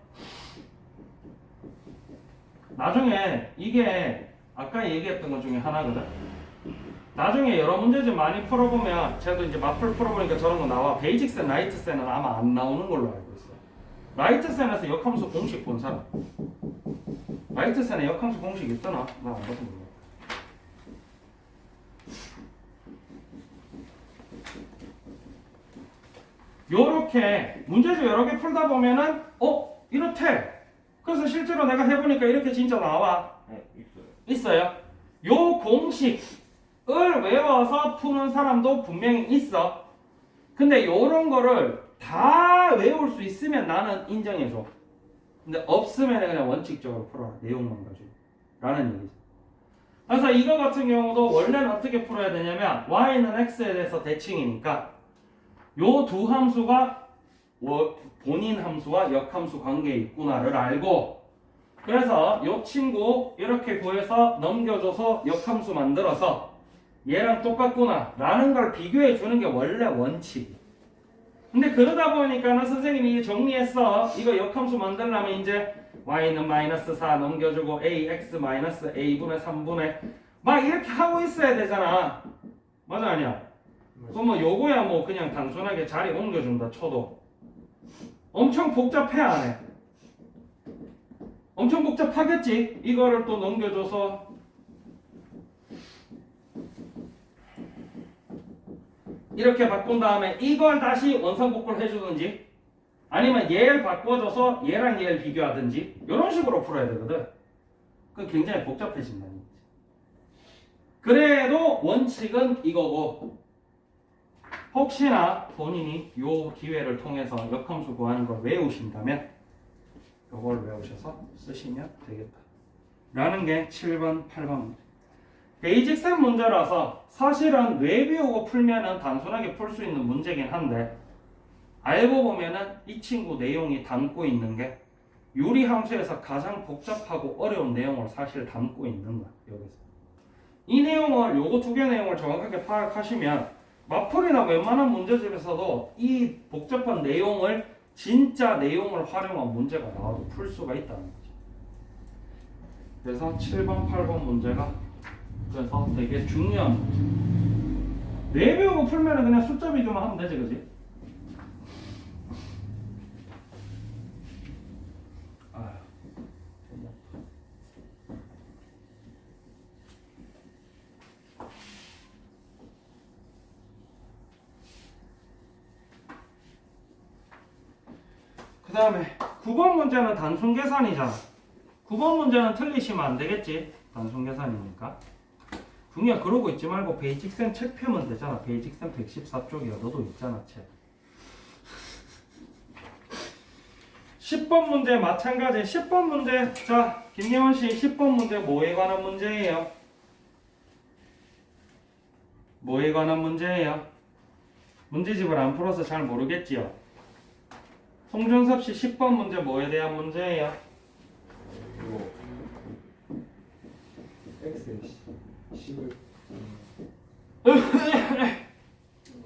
나중에 이게 아까 얘기했던 것 중에 하나거든. 나중에 여러 문제 좀 많이 풀어보면 제가 이제 마플 풀어보니까 저런 거 나와. 베이직센, 라이트센은 아마 안 나오는 걸로 알고 있어. 라이트센에서 역함수 공식 본 사람. 라이트센에 역함수 공식 있더나? 나 안 봐서 모르겠어. 요렇게 문제집 여러 개 풀다 보면은 이렇대. 그래서 실제로 내가 해보니까 이렇게 진짜 나와. 있어요. 요 공식을 외워서 푸는 사람도 분명히 있어. 근데 요런 거를 다 외울 수 있으면 나는 인정해줘. 근데 없으면 그냥 원칙적으로 풀어라. 내용만 가지고. 라는 얘기죠. 그래서 이거 같은 경우도 원래는 어떻게 풀어야 되냐면 y는 x에 대해서 대칭이니까 요 두 함수가 본인 함수와 역함수 관계에 있구나를 알고, 그래서 요 친구 이렇게 구해서 넘겨줘서 역함수 만들어서 얘랑 똑같구나 라는 걸 비교해 주는 게 원래 원칙. 근데 그러다 보니까는 선생님이 정리했어. 이거 역함수 만들려면 이제 y는 마이너스 4 넘겨주고 ax 마이너스 a분의 3분의 막 이렇게 하고 있어야 되잖아. 맞아 아니야? 그러면 요거야 뭐 그냥 단순하게 자리 옮겨준다 쳐도 엄청 복잡해 안 해? 엄청 복잡하겠지? 이거를 또 넘겨줘서 이렇게 바꾼 다음에 이걸 다시 원상복구를 해주든지 아니면 얘를 바꿔줘서 얘랑 얘를 비교하든지 이런 식으로 풀어야 되거든. 그건 굉장히 복잡해진다는 거지. 그래도 원칙은 이거고 혹시나 본인이 요 기회를 통해서 역함수 구하는 걸 외우신다면 요걸 외우셔서 쓰시면 되겠다 라는 게 7번 8번 문제. 베이직센 문제라서 사실은 외우고 풀면은 단순하게 풀 수 있는 문제긴 한데 알고 보면은 이 친구 내용이 담고 있는 게 유리함수에서 가장 복잡하고 어려운 내용을 사실 담고 있는 거야. 여기서 이 내용을 요거 두 개 내용을 정확하게 파악하시면 마풀이나 웬만한 문제집에서도 이 복잡한 내용을 진짜 내용을 활용한 문제가 나와도 풀 수가 있다는 거죠. 그래서 7번 8번 문제가 그래서 되게 중요한 문제. 내배우고 풀면은 그냥 숫자 비교만 하면 되지, 그지? 그 다음에 9번 문제는 단순 계산이잖아. 9번 문제는 틀리시면 안 되겠지. 단순 계산이니까. 중이야 그러고 있지 말고 베이직센 책 펴면 되잖아. 베이직센 114쪽이야. 너도 있잖아 책. 10번 문제 마찬가지. 10번 문제. 자 김예원씨 10번 문제 뭐에 관한 문제예요? 뭐에 관한 문제예요? 문제집을 안 풀어서 잘 모르겠지요? 송준섭씨 10번 문제 뭐에 대한 문제예요? 이거 X 10을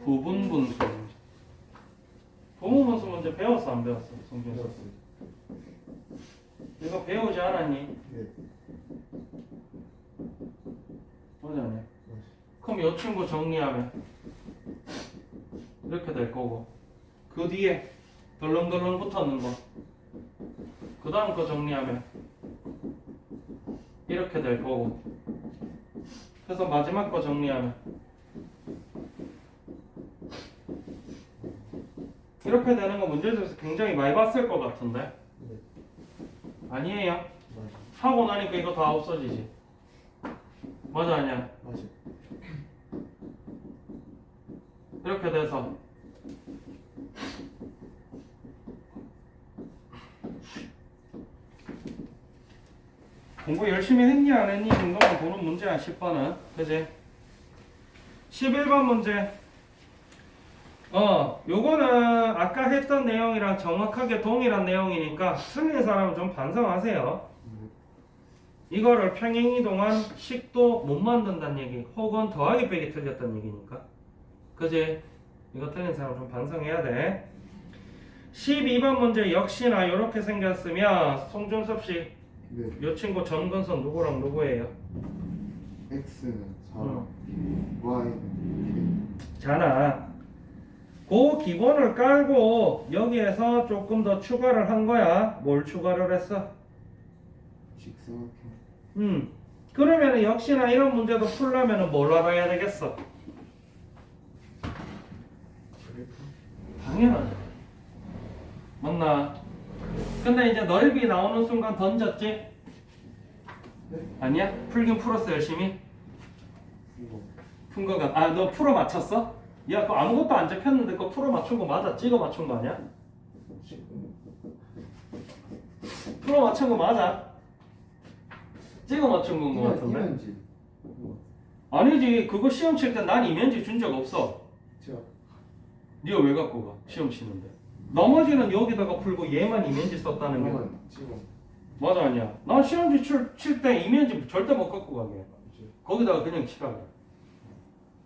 부분분수 문제. 부분분수 문제 배웠어 안 배웠어? 송준섭 이거 배우지 않았니? 네. 맞았니? 그럼 이 친구 정리하면 이렇게 될 거고 그 뒤에 덜렁덜렁 붙었는 거 그 다음 거 정리하면 이렇게 될 거고 그래서 마지막 거 정리하면 이렇게 되는 거 문제집에서 굉장히 많이 봤을 것 같은데 네. 아니에요? 맞아. 하고 나니까 이거 다 없어지지 맞아 아니야? 맞아. 이렇게 돼서 공부 열심히 했니 안 했니 정도만 보는 문제야 10번은 그지? 11번 문제 요거는 아까 했던 내용이랑 정확하게 동일한 내용이니까 틀린 사람은 좀 반성하세요. 이거를 평행이동한 식도 못 만든다는 얘기 혹은 더하기 빼기 틀렸다는 얘기니까 그지? 이거 틀린 사람 좀 반성해야 돼. 12번 문제 역시나 이렇게 생겼으면 송준섭씨 네, 이 친구 점근선 누구랑 누구예요? X는 4, Y는 자나 그 기본을 깔고 여기에서 조금 더 추가를 한 거야. 뭘 추가를 했어? K, 직사각형. 그러면은 역시나 이런 문제도 풀려면은 뭘 알아야 되겠어? 당연하죠. 맞나? 근데 이제 넓이 나오는 순간 던졌지? 네? 아니야? 풀긴 풀었어 열심히? 이거 푼 거가 너 풀어 맞췄어? 야 그거 아무것도 안 잡혔는데 그거 풀어 맞춘 거 맞아? 찍어 맞춘 거 아니야? 풀어 맞춘 거 맞아? 찍어 맞춘 건 거 같은데? 이면지. 아니지 그거 시험 칠 때 난 이면지 준 적 없어. 제가 니가 왜 갖고 가? 시험 치는데 나머지는 여기다가 풀고 얘만 이면지 썼다는 게 그러면 지금 맞아 아니야? 난 시험지 칠 때 이면지 절대 못 갖고 가게 이제 거기다가 그냥 치라고.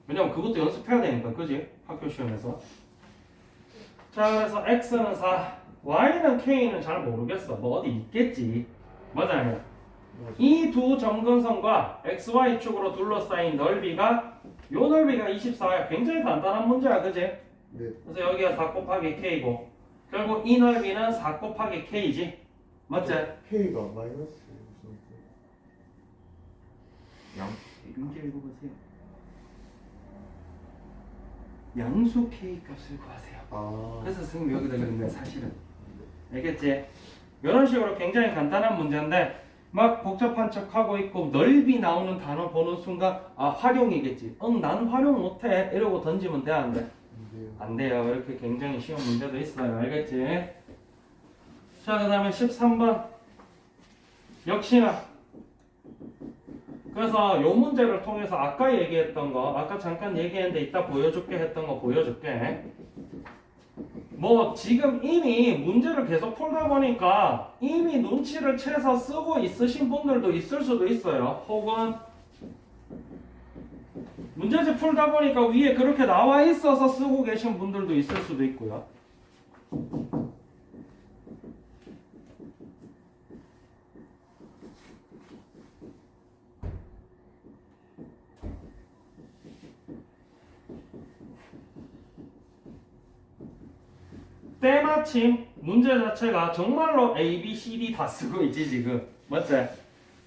왜냐면 그것도 연습해야 되니까 그지? 학교 시험에서. 자 그래서 x는 4 y는 k는 잘 모르겠어. 뭐 어디 있겠지. 맞아 아니야? 이 두 점근선과 xy축으로 둘러싸인 넓이가 요 넓이가 24야. 굉장히 간단한 문제야 그지? 네, 그래서 여기가 4 곱하기 k고 결국 이 넓이는 4 곱하기 k지 맞지? K가 마이너스 무슨 양 문제 읽어보세요. 양수 k 값을 구하세요. 그래서 선생님 여기다 그린 거야 사실은. 알겠지? 이런 식으로 굉장히 간단한 문제인데 막 복잡한 척하고 있고 넓이 나오는 단어 보는 순간 아 활용이겠지. 난 활용 못해 이러고 던지면 돼 안 돼? 근데요. 안 돼요. 이렇게 굉장히 쉬운 문제도 있어요. 알겠지? 자, 그 다음에 13번. 역시나. 그래서 요 문제를 통해서 아까 얘기했던 거, 아까 잠깐 얘기했는데 이따 보여줄게 했던 거 보여줄게. 뭐 지금 이미 문제를 계속 풀다 보니까 이미 눈치를 채서 쓰고 있으신 분들도 있을 수도 있어요. 혹은 문제집 풀다 보니까 위에 그렇게 나와 있어서 쓰고 계신 분들도 있을 수도 있고요. 때마침 문제 자체가 정말로 A, B, C, D 다 쓰고 있지 지금. 맞지?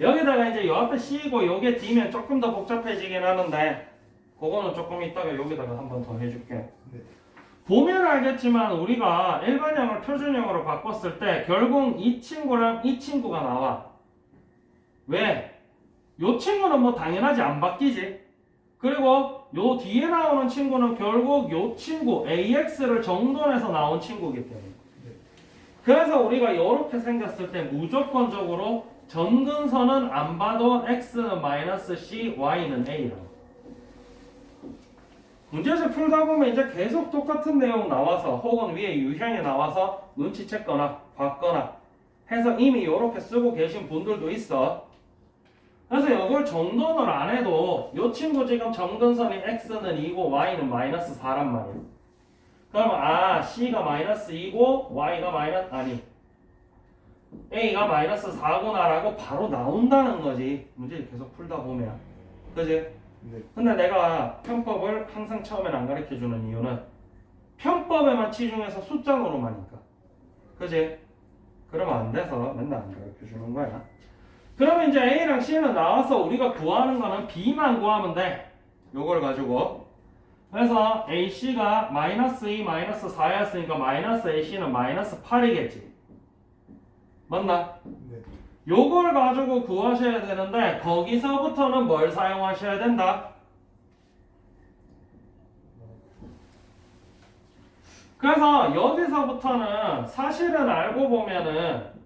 여기다가 이제 요 앞에 C고 요게 D면 조금 더 복잡해지긴 하는데 그거는 조금 이따가 여기다가 한번 더 해줄게. 네. 보면 알겠지만 우리가 일반형을 표준형으로 바꿨을 때 결국 이 친구랑 이 친구가 나와. 왜? 요 친구는 뭐 당연하지 안 바뀌지. 그리고 요 뒤에 나오는 친구는 결국 요 친구 AX를 정돈해서 나온 친구이기 때문에. 그래서 우리가 이렇게 생겼을 때 무조건적으로 점근선은 안 봐도 X는 마이너스 C, Y는 A라고. 문제집 풀다 보면 이제 계속 똑같은 내용 나와서 혹은 위에 유형이 나와서 눈치챘거나 봤거나 해서 이미 이렇게 쓰고 계신 분들도 있어. 그래서 이걸 정돈을 안 해도 이 친구 지금 점근선이 X는 2고 Y는 마이너스 4란 말이야. 그러면 C가 마이너스 2고 Y가 A가 마이너스 4구나라고 바로 나온다는 거지. 문제 계속 풀다 보면. 그지? 네. 근데 내가 편법을 항상 처음엔 안 가르쳐주는 이유는 편법에만 치중해서 숫자 노름하니까. 그지? 그러면 안 돼서 맨날 안 가르쳐주는 거야. 그러면 이제 A랑 C는 나와서 우리가 구하는 거는 B만 구하면 돼. 요걸 가지고. 그래서 AC가 마이너스 2, 마이너스 4였으니까 마이너스 AC는 마이너스 8이겠지. 맞나? 네. 요걸 가지고 구하셔야 되는데 거기서부터는 뭘 사용하셔야 된다? 그래서 여기서부터는 사실은 알고 보면은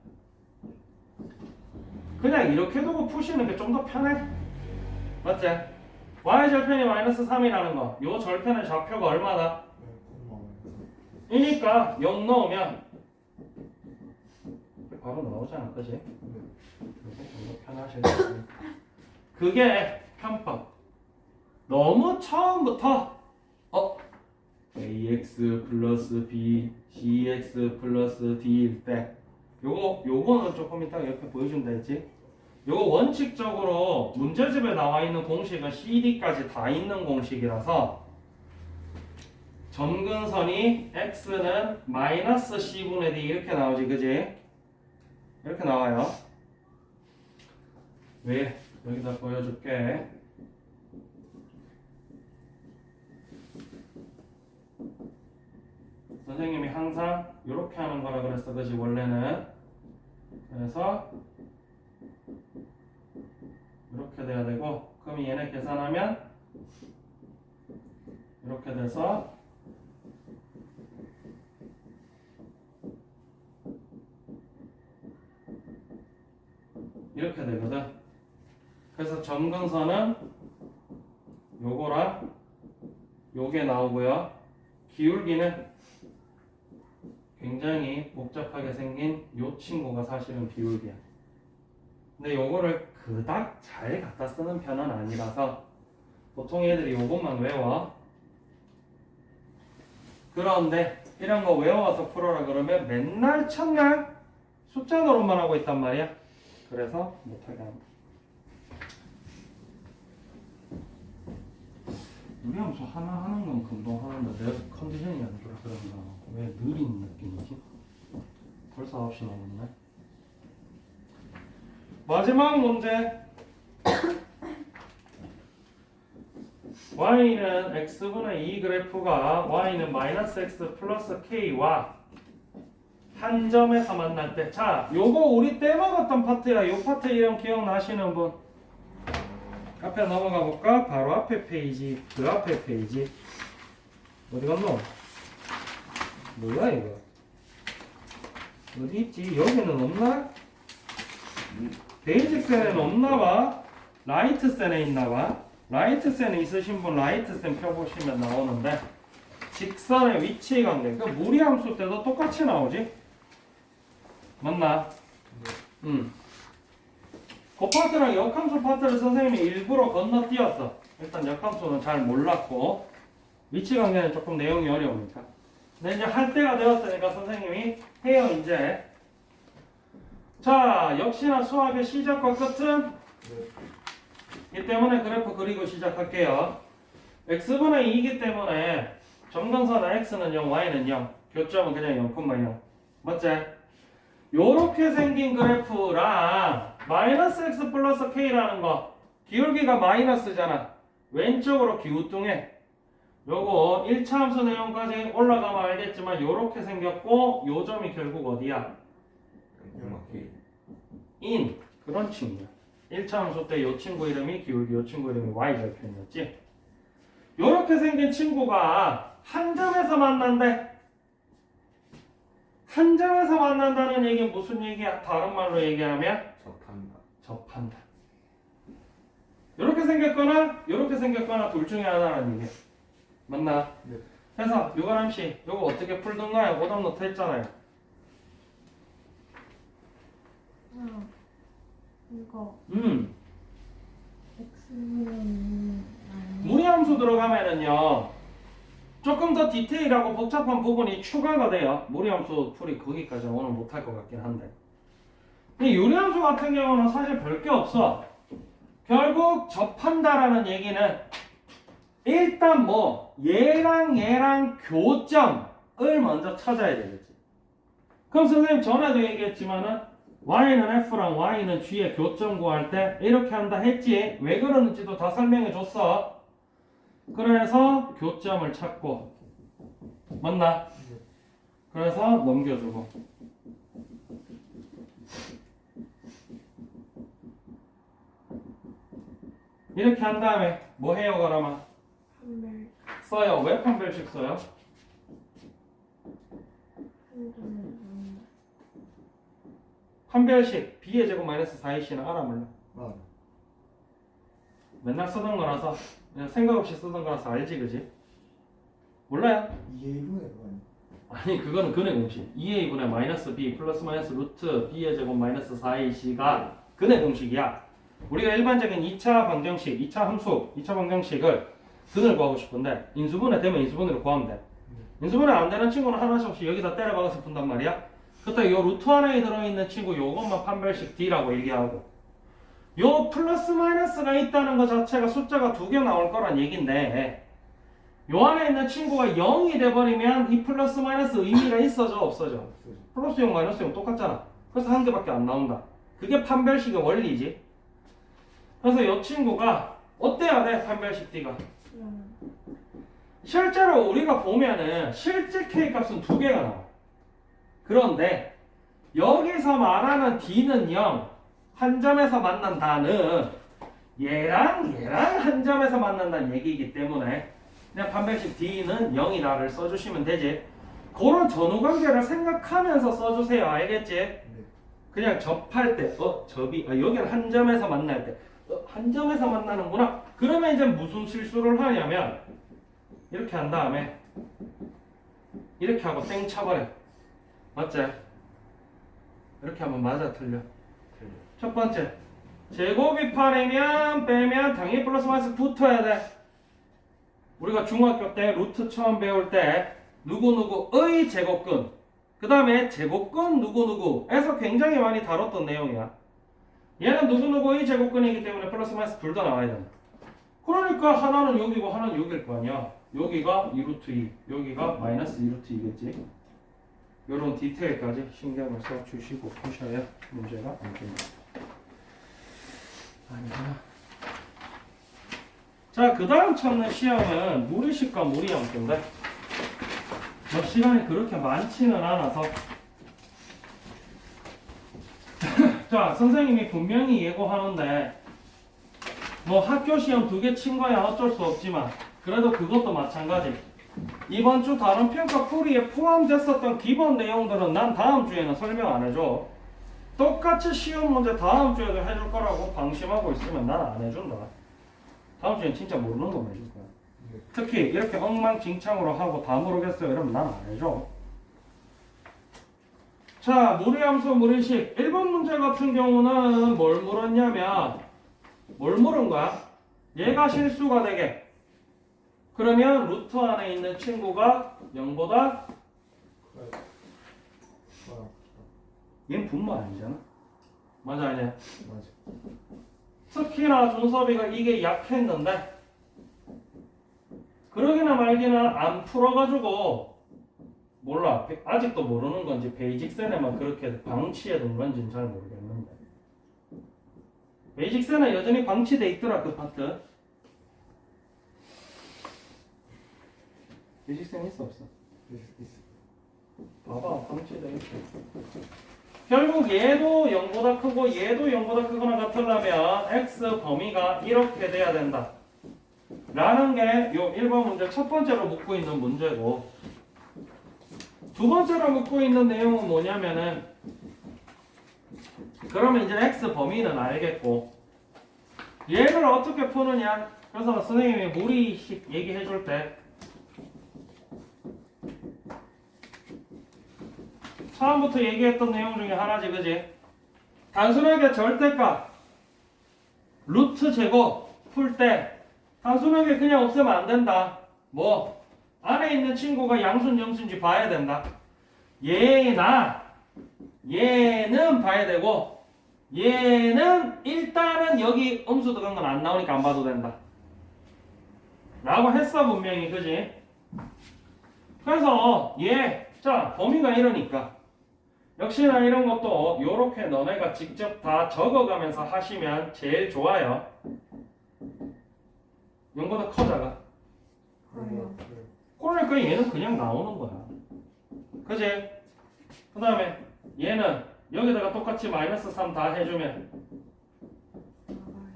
그냥 이렇게 두고 푸시는 게 좀 더 편해. 맞지? y절편이 마이너스 3이라는 거. 요 절편의 좌표가 얼마다? 이니까 0 넣으면 바로 나오잖아. 그지? 이렇게 좀 더 편하시겠지. 그게 편법. 너무 처음부터 ax 플러스 b, cx 플러스 d일 때 요거는 조금 이따가 옆에 보여준다 했지? 요거 원칙적으로 문제집에 나와 있는 공식은 CD까지 다 있는 공식이라서 점근선이 x는 마이너스 c분의 d 이렇게 나오지, 그지? 이렇게 나와요. 왜? 여기다 보여줄게. 선생님이 항상 이렇게 하는 거라 그랬어, 그지? 원래는. 그래서 이렇게 돼야 되고, 그럼 얘네 계산하면 이렇게 돼서 이렇게 되거든. 그래서 점근선은 요거랑 요게 나오고요. 기울기는 굉장히 복잡하게 생긴 요 친구가 사실은 비울기야. 근데 요거를 그닥 잘 갖다 쓰는 편은 아니라서 보통 애들이 요것만 외워. 그런데 이런 거 외워서 풀어라 그러면 맨날 첫날 숫자 노릇만 하고 있단 말이야. 그래서 못하게 합니다. 우리 하면서 하나 하는 건 금방 하는데 내가 컨디션이 안 좋아 그런가. 왜 느린 느낌이지? 벌써 9시 넘었네. 마지막 문제. y는 x분의 2 그래프가 y는 마이너스 x 플러스 k와 한 점에서 만날 때. 자, 요거 우리 때 먹었던 파트야. 요 파트 이름 기억나시는 분? 앞에 넘어가 볼까? 바로 앞에 페이지, 그 앞에 페이지. 어디 갔노? 뭐야 이거? 어디 있지? 여기는 없나? 베이직 셀에는 없나봐. 라이트 셀에 있나봐. 라이트 셀에 있으신 분 라이트 셀 펴보시면 나오는데 직선의 위치 관계. 그 무리함수 때도 똑같이 나오지? 맞나? 그 파트랑 역함수 파트를 선생님이 일부러 건너뛰었어. 일단 역함수는 잘 몰랐고 위치 관계는 조금 내용이 어려우니까. 근데 이제 할 때가 되었으니까 선생님이 해요 이제. 자, 역시나 수학의 시작과 끝은 이 때문에 그래프 그리고 시작할게요. x분의 2이기 때문에 점근선은 x는 0, y는 0, 교점은 그냥 0,0. 맞지? 요렇게 생긴 그래프랑 마이너스 x 플러스 k라는 거, 기울기가 마이너스잖아. 왼쪽으로 기우뚱해. 요거 1차 함수 내용까지 올라가면 알겠지만 요렇게 생겼고 요 점이 결국 어디야? 인. 그런 친구야. 1차 함수 때 요 친구 이름이 기울기, 요 친구 이름이 y절편이었지. 요렇게 생긴 친구가 한 점에서 만난대. 한 점에서 만난다는 얘기는 무슨 얘기야? 다른 말로 얘기하면 접한다. 요렇게 생겼거나 요렇게 생겼거나 둘 중에 하나라는 얘기야. 맞나? 네. 그래서 유가람씨 요거 어떻게 풀던가요? 오답 노트 했잖아요. 이거 x는 무리함수 들어가면은요 조금 더 디테일하고 복잡한 부분이 추가가 돼요. 무리함수 풀이 거기까지는 오늘 못할 것 같긴 한데, 근데 유리함수 같은 경우는 사실 별게 없어. 결국 접한다라는 얘기는 일단 뭐 얘랑 교점을 먼저 찾아야 되겠지. 그럼 선생님 전에도 얘기했지만은 y는 f랑 y는 g의 교점 구할 때 이렇게 한다 했지. 왜 그러는지도 다 설명해 줬어. 그래서 교점을 찾고, 맞나? 그래서 넘겨주고. 이렇게 한 다음에 뭐 해요 그러면? 판별 써요. 왜 판별식 써요? 판별식 b의 제곱 마이너스 4ac는 알아 몰라? 맨날 쓰던 거라서 그냥 생각 없이 쓰던 거라서 알지 그지? 몰라요? 2A분의 거 아니 그거는 근의 공식 2a분의 마이너스 b 플러스 마이너스 루트 b의 제곱 마이너스 4ac가 근의 공식이야. 우리가 일반적인 2차 방정식, 2차 함수, 2차 방정식을 근을 구하고 싶은데 인수분해 되면 인수분해로 구하면 돼. 인수분해 안 되는 친구는 하나씩 없이 여기다 때려박아서 푼단 말이야. 그때 요 루트 안에 들어있는 친구 요것만 판별식 D라고 얘기하고, 요 플러스 마이너스가 있다는 것 자체가 숫자가 2개 나올 거란 얘긴데 요 안에 있는 친구가 0이 돼버리면 이 플러스 마이너스 의미가 있어져 없어져? 플러스 0 마이너스 0 똑같잖아. 그래서 한 개밖에 안 나온다. 그게 판별식의 원리지. 그래서 요 친구가 어때야 돼 판별식 D가? 실제로 우리가 보면은 실제 K 값은 2개가 나와. 그런데 여기서 말하는 D는 0, 한 점에서 만난다는 얘랑 한 점에서 만난다는 얘기이기 때문에 그냥 판별식 D는 0이다를 써주시면 되지. 그런 전후관계를 생각하면서 써주세요. 알겠지? 그냥 접할 때 여기는 한 점에서 만날 때 한 점에서 만나는구나. 그러면 이제 무슨 실수를 하냐면 이렇게 한 다음에 이렇게 하고 땡 쳐버려. 맞지? 이렇게 하면 맞아 틀려? 첫 번째, 제곱이 8이면 빼면 당연히 플러스 마이너스 붙어야 돼. 우리가 중학교 때 루트 처음 배울 때 누구누구의 제곱근, 그 다음에 제곱근 누구누구에서 굉장히 많이 다뤘던 내용이야. 얘는 누구누구의 제곱근이기 때문에 플러스 마이너스 둘 다 나와야 된다. 그러니까 하나는 여기고 하나는 여기일 거 아니야. 여기가 2루트 2, 여기가 마이너스 2루트 2겠지. 이런 디테일까지 신경을 써주시고 푸셔야 문제가 안 됩니다. 아니구나. 자, 그 다음 찾는 시험은 무리식과 무리함수인데 시간이 그렇게 많지는 않아서 자, 선생님이 분명히 예고하는데 뭐 학교 시험 2개 친 거야 어쩔 수 없지만 그래도 그것도 마찬가지. 이번 주 다른 평가 풀이에 포함됐었던 기본 내용들은 난 다음 주에는 설명 안 해줘. 똑같이 쉬운 문제 다음 주에도 해줄 거라고 방심하고 있으면 난 안 해준다. 다음 주엔 진짜 모르는 거만 해줄 거야. 특히 이렇게 엉망진창으로 하고 다 모르겠어요 이러면 난 안 해줘. 자, 무리함수 무리식 1번 문제 같은 경우는 뭘 물었냐면 뭘 물은 거야? 얘가 실수가 되게 그러면 루트 안에 있는 친구가 0보다 얘는 분모 아니잖아. 맞아 아니야? 맞아. 특히나 준섭이가 이게 약했는데 그러기나 말기나 안 풀어가지고 몰라. 아직도 모르는 건지 베이직센에만 그렇게 방치해둔 건지는 잘 모르겠는데 베이직센은 여전히 방치돼 있더라. 그 파트 베이직센 있어 없어? 봐봐 방치돼 있어. 결국 얘도 0보다 크고 얘도 0보다 크거나 같으려면 x 범위가 이렇게 돼야 된다 라는 게 요 1번 문제 첫 번째로 묻고 있는 문제고, 두 번째로 묻고 있는 내용은 뭐냐면은 그러면 이제 x 범위는 알겠고 얘를 어떻게 푸느냐. 그래서 선생님이 무리식 얘기해 줄 때 처음부터 얘기했던 내용 중에 하나지, 그지? 단순하게 절대값 루트 제곱 풀 때 단순하게 그냥 없애면 안 된다. 뭐 안에 있는 친구가 양수인지 영수인지 봐야 된다. 얘나 얘는 봐야 되고 얘는 일단은 여기 음수 들어간 건 안 나오니까 안 봐도 된다 라고 했어 분명히, 그지? 그래서 자 범위가 이러니까 역시나 이런 것도 요렇게 너네가 직접 다 적어가면서 하시면 제일 좋아요. 0보다 커 작아? 그러니까 얘는 그냥 나오는 거야. 그지? 그 다음에 얘는 여기다가 똑같이 마이너스 3 다 해주면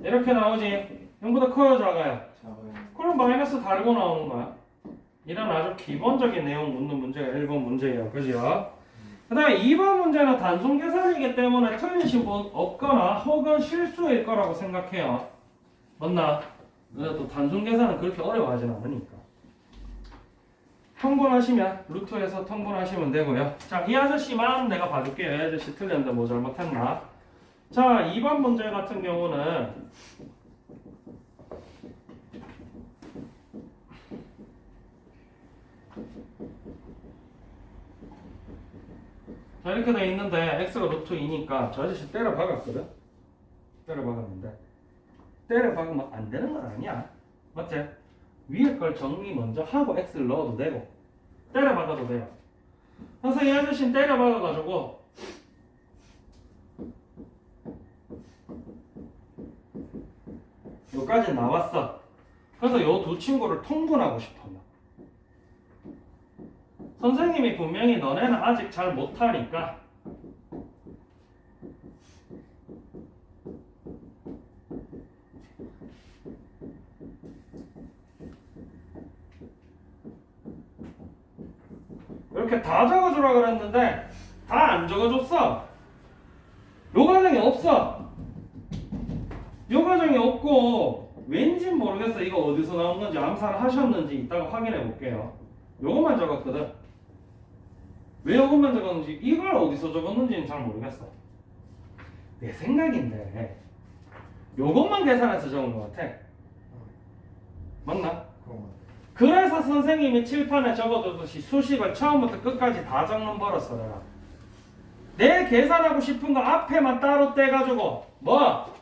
이렇게 나오지? 0보다 커요 작아요? 작아요. 그럼 마이너스 달고 나오는 거야. 이런 아주 기본적인 내용 묻는 문제가 1번 문제예요. 그죠? 그 다음에 2번 문제는 단순 계산이기 때문에 틀리신 분 없거나 혹은 실수일 거라고 생각해요. 맞나? 그래도 단순 계산은 그렇게 어려워하진 않으니까. 통분하시면 루트에서 통분하시면 되고요. 자, 이 아저씨만 내가 봐줄게요. 이 아저씨 틀렸는데 뭐 잘못했나? 자, 2번 문제 같은 경우는 자, 이렇게 돼 있는데 x가 루트 2니까 저 아저씨 때려 박았거든? 때려 박았는데 때려 박으면 안 되는 건 아니야. 맞지? 위에 걸 정리 먼저 하고 x를 넣어도 되고 때려 박아도 돼요. 그래서 이 아저씨는 때려 박아가지고 여기까지 나왔어. 그래서 요 두 친구를 통분하고 싶어요. 선생님이 분명히 너네는 아직 잘 못하니까 이렇게 다 적어주라 그랬는데 다 안 적어줬어. 요 과정이 없어. 요 과정이 없고 왠진 모르겠어. 이거 어디서 나온 건지 암산을 하셨는지 이따가 확인해 볼게요. 요것만 적었거든. 왜 요것만 적었는지 이걸 어디서 적었는지는 잘 모르겠어. 내 생각인데 요것만 계산해서 적은 것 같아. 맞나? 그래서 선생님이 칠판에 적어두듯이 수식을 처음부터 끝까지 다 적는 버렸어. 내가 내 계산하고 싶은 거 앞에만 따로 떼가지고 뭐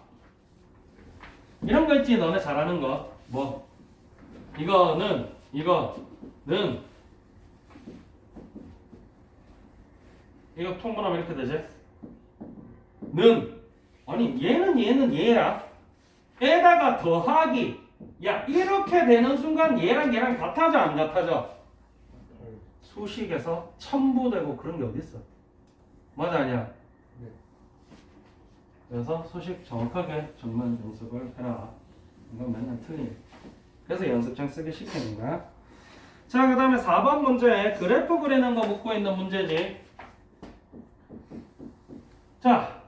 이런 거 있지. 너네 잘하는 거 뭐 이거는 이거 통분하면 이렇게 되지. 는 아니 얘는 얘야. 에다가 더하기. 야 이렇게 되는 순간 얘랑 같아져 안 같아져? 수식에서 첨부되고 그런 게 어딨어? 맞아 아니야? 네. 그래서 수식 정확하게 적는 연습을 해라. 이건 맨날 틀리네. 그래서 연습장 쓰기 시키는 거야. 자, 그 다음에 4번 문제 그래프 그리는 거 묻고 있는 문제지. 자,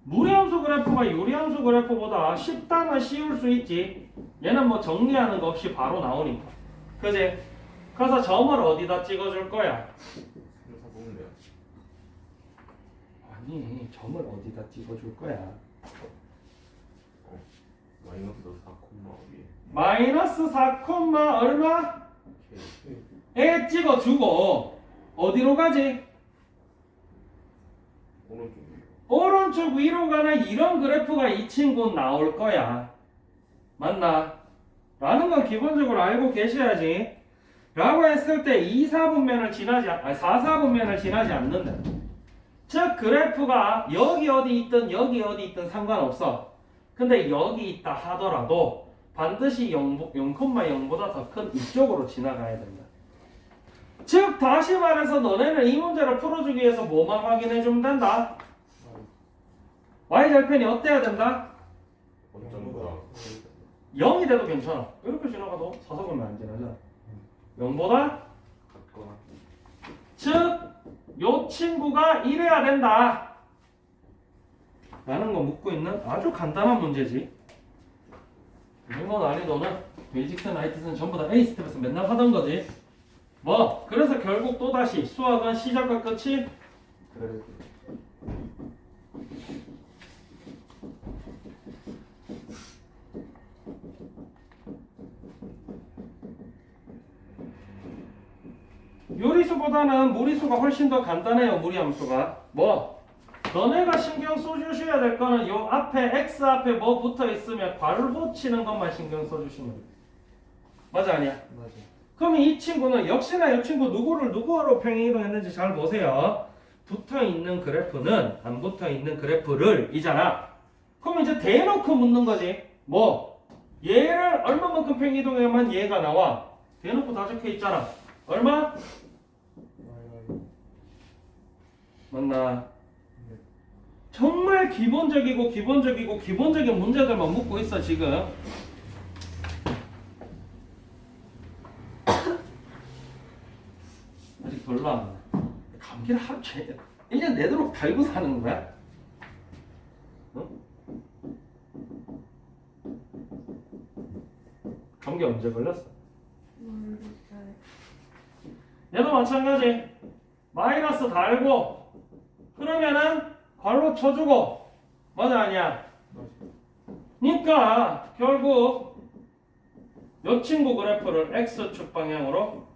무리함수 그래프가 유리함수 그래프보다 쉽다면 쉬울 수 있지. 얘는 뭐 정리하는 거 없이 바로 나오니까. 그지? 그래서 점을 어디다 찍어줄 거야? 3, 4번이야. 아니, 점을 어디다 찍어줄 거야? 마이너스 4콤마 위에. 마이너스 4, 얼마? K. 에 찍어주고 어디로 가지? 오른쪽 위에. 오른쪽 위로 가는 이런 그래프가 이 친구는 나올 거야. 맞나? 라는 건 기본적으로 알고 계셔야지. 라고 했을 때 2, 4분면을 지나지, 4, 4분면을 지나지 않는다. 즉 그래프가 여기 어디 있든 여기 어디 있든 상관없어. 근데 여기 있다 하더라도 반드시 0,0보다 더 큰 이쪽으로 지나가야 된다. 즉 다시 말해서 너네는 이 문제를 풀어주기 위해서 뭐만 확인해 주면 된다? y절편이 어때야 된다? 원점보다 0이 돼도 괜찮아. 이렇게 지나가도 사석은 안 지나잖아. 0보다 같거나. 즉 요 친구가 이래야 된다 라는 거 묻고 있는 아주 간단한 문제지. 이거 난이도는 베이직선, 라이트선 전부 다 A 스텝에서 맨날 하던 거지. 뭐 그래서 결국 또다시 수학은 시작과 끝이 그래. 요리수보다는 무리수가 훨씬 더 간단해요. 무리함수가. 뭐 너네가 신경 써주셔야 될 거는 요 앞에 x 앞에 뭐 붙어 있으면 괄호 치는 것만 신경 써주시면 돼. 맞아 아니야? 맞아. 그럼 이 친구는 역시나 이 친구 누구를 누구로 평행이동했는지 잘 보세요. 붙어 있는 그래프는 안 붙어 있는 그래프를 이잖아. 그럼 이제 대놓고 묻는 거지. 뭐 얘를 얼마만큼 평행이동해야만 얘가 나와. 대놓고 다 적혀 있잖아. 얼마? 맞나? 정말 기본적인 문제들만 묻고 있어 지금. 아직 별로 안 나. 감기를 하루 종일 1년 내도록 달고 사는 거야? 어? 감기 언제 걸렸어? 모르겠어요. 얘도 마찬가지. 마이너스 달고 그러면은 괄호 쳐주고 맞아 아니야? 그러니까 결국 요 친구 그래프를 x축 방향으로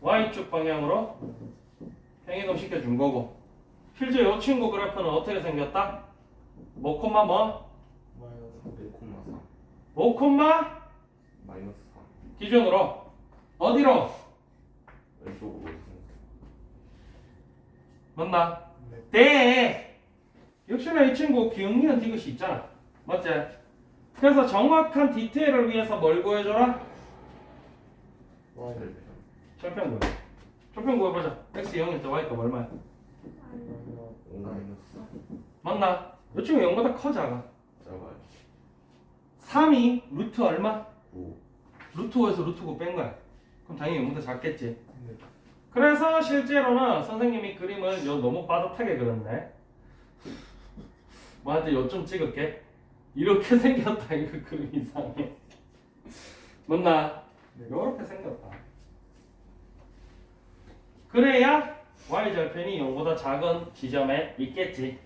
y축 방향으로 평행이동 시켜준 거고 실제 요 친구 그래프는 어떻게 생겼다? 뭐 콤마 뭐? 마이너스 4,4. 5 콤마 마이너스 4. 기준으로 어디로? 왼쪽으로. 맞나? 네. 대 역시나 이 친구 기울기는 디귿이 있잖아. 맞지? 그래서 정확한 디테일을 위해서 뭘 구해줘라? Y 절편 구해. 절편 구해보자. x 0일 때 y값 얼마야? 마이너스 맞나? 이 친구 0보다 커 작아? 작아요. 3이 루트 얼마? 5. 루트 5에서 루트 9 뺀 거야. 그럼 당연히 0보다 작겠지. 네. 그래서 실제로는 선생님이 그림을 너무 빠듯하게 그렸네. 뭐한테 요점 찍을게. 이렇게 생겼다. 이거 그림 이상해. 맞나? 네. 요렇게 생겼다. 그래야 y절편이 0보다 작은 지점에 있겠지.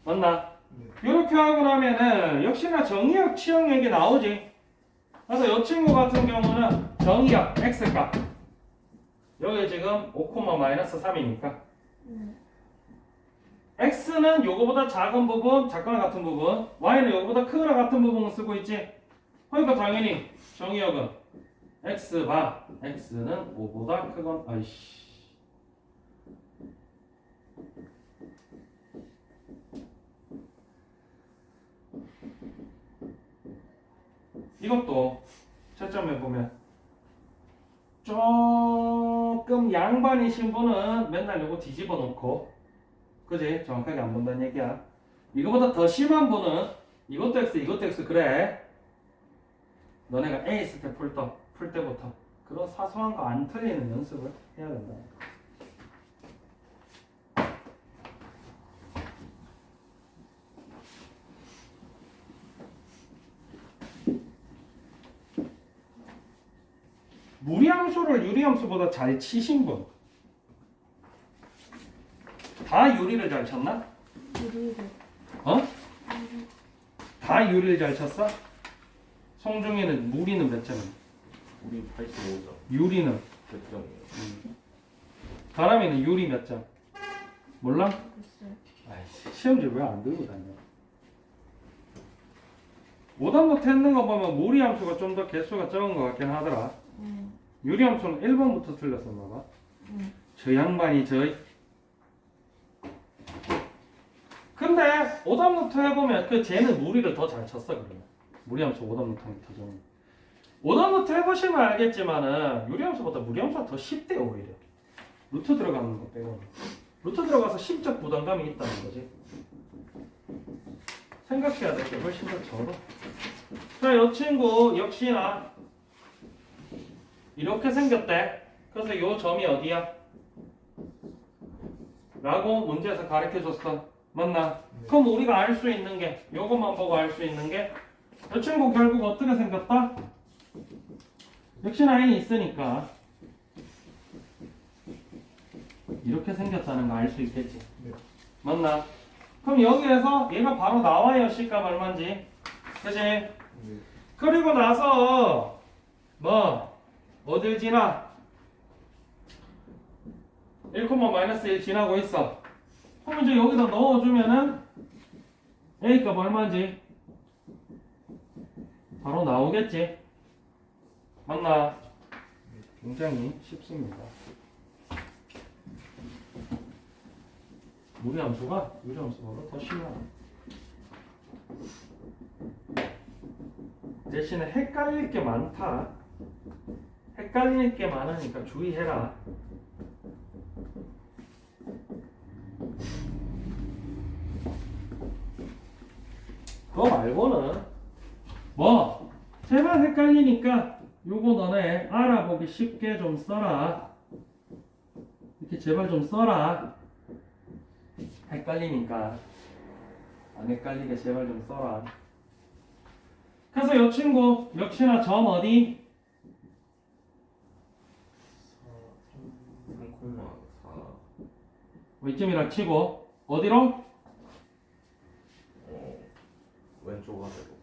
맞나? 네. 이렇게 하고 나면은 역시나 정의역 치역력이 나오지. 그래서 이 친구 같은 경우는 정의역 x값 여기 지금 5,-3이니까 네. x는 요거보다 작은 부분, 작거나 같은 부분, y는 요거보다 크거나 같은 부분을 쓰고 있지. 그러니까 당연히 정의역은 x바 x는 5보다 크건 아이씨. 이것도 채점해 보면 조금 양반이신 분은 맨날 요거 뒤집어 놓고 그지? 정확하게 안 본다는 얘기야. 이거보다 더 심한 분은 이것도 x 이것도 x 그래. 너네가 A 있을 때 풀 때부터 그런 사소한 거 안 틀리는 연습을 해야 된다. 무리함수를 유리함수보다 잘 치신 분. 다 유리를 잘 쳤나? 유리를. 어? 다 유리를 잘 쳤어? 송중이는 무리는 몇 점이야? 우리 85점. 유리는? 100점이에요. 다람이는 유리 몇 점? 몰라? 글쎄. 아이씨, 시험지 왜 안 들고 다녀? 오답노트 했는 거 보면 무리함수가 좀 더 개수가 적은 것 같긴 하더라. 유리함수는 1번부터 틀렸었나 봐. 저 양반이 저이. 근데 오답노트 해보면 그 쟤는 무리를 더 잘 쳤어. 그러면 무리함수 오답노트 하는 게 더 좋은. 오답노트 해보시면 알겠지만은 유리함수보다 무리함수가 더 쉽대요. 오히려 루트 들어가는 거 빼고 루트 들어가서 심적 부담감이 있다는 거지. 생각해야 될 게 훨씬 더 적어. 자, 이 친구 역시나 이렇게 생겼대. 그래서 이 점이 어디야? 라고 문제에서 가르쳐줬어. 맞나? 그럼 우리가 알 수 있는 게 요것만 보고 알 수 있는 게 이 친구 결국 어떻게 생겼다? 역시나 n이 있으니까 이렇게 생겼다는 거 알 수 있겠지. 네. 맞나? 그럼 여기에서 얘가 바로 나와요. C값 얼마인지. 그치? 네. 그리고 나서 뭐 어딜 지나? 1,-1 지나고 있어. 그럼 이제 여기다 넣어주면은 A값 얼마인지 바로 나오겠지. 맞나? 굉장히 쉽습니다. 무리함수가 유리함수보다 더 쉬워. 대신에 헷갈릴 게 많다. 헷갈릴 게 많으니까 주의해라. 그거 말고는 뭐 제발 헷갈리니까 요거 너네 알아보기 쉽게 좀 써라. 이렇게 제발 좀 써라. 헷갈리니까 안 헷갈리게 제발 좀 써라. 그래서 이 친구 역시나 점 어디? 3,4. 이쯤이라 치고 어디로? 왼쪽 아래로.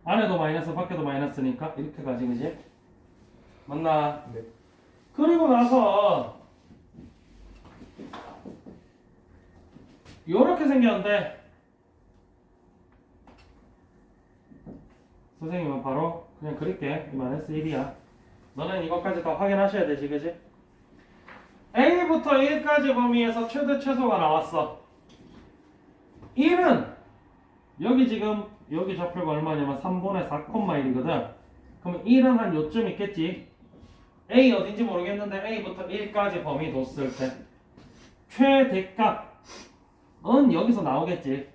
안에도 마이너스 밖에도 마이너스니까 이렇게 가지 그지? 맞나? 네. 그리고 나서 요렇게 생겼는데 선생님은 바로 그냥 그릴게. 이 마이너스 1이야. 너는 이것까지 다 확인하셔야 되지 그지? A부터 1까지 범위에서 최대 최소가 나왔어. 1은 여기 지금 여기 좌표가 얼마냐면 3분의 4,1이거든. 그러면 1은 한 요쯤 있겠지. A 어딘지 모르겠는데 A부터 1까지 범위 뒀을 때 최대값은 여기서 나오겠지.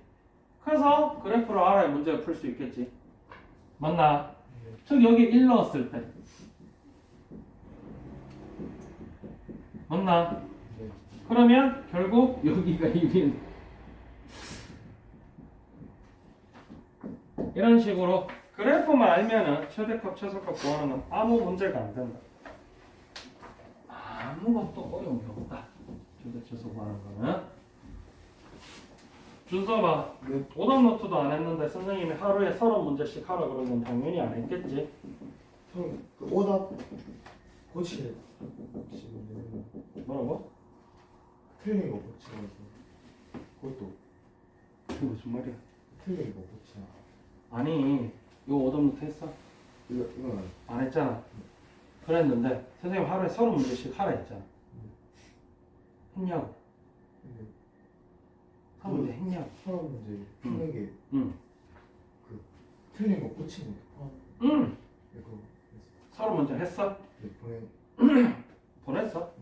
그래서 그래프를 알아야 문제를 풀 수 있겠지. 맞나? 즉 여기 1 넣었을 때 맞나? 네. 그러면 결국 여기가 1인 이런 식으로 그래프만 알면은 최대값 최소값 구하는 건 아무 문제가 안 된다. 아무것도 어려운 게 없다. 최대 최소 구하는 거는. 준서봐. 네. 오답노트도 안 했는데 선생님이 하루에 30문제씩 하라 그러면 당연히 안 했겠지. 형, 그 오답 고치시면 되는 뭐라고? 틀린 거 고치면서 그것도 그게 무슨 말이야? 틀린 거 고치나. 아니 이거 오답노트 했어? 이거는 안 했잖아. 그랬는데 선생님 하루에 30문제씩 하라 했잖아. 했냐고? 근데 30문제 했냐고? 사람 문제 푸는 게 응. 틀린 거 고치는 거. 응. 이거 30문제 했어? 네, 보내 보냈어?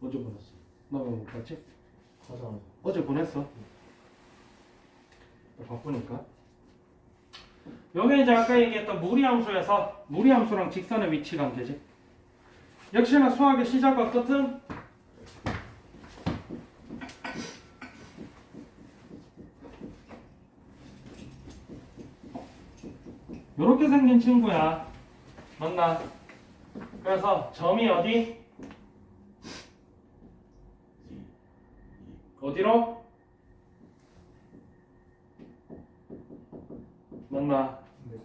어제 보냈어. 나 왜 못 봤지? 가자마자. 어제 보냈어. 나 바쁘니까. 여기 이제 아까 얘기했던 무리함수에서 무리함수랑 직선의 위치 관계지. 역시나 수학의 시작과 끝은 이렇게 생긴 친구야. 맞나? 그래서 점이 어디? 어디로? 맞나? 네.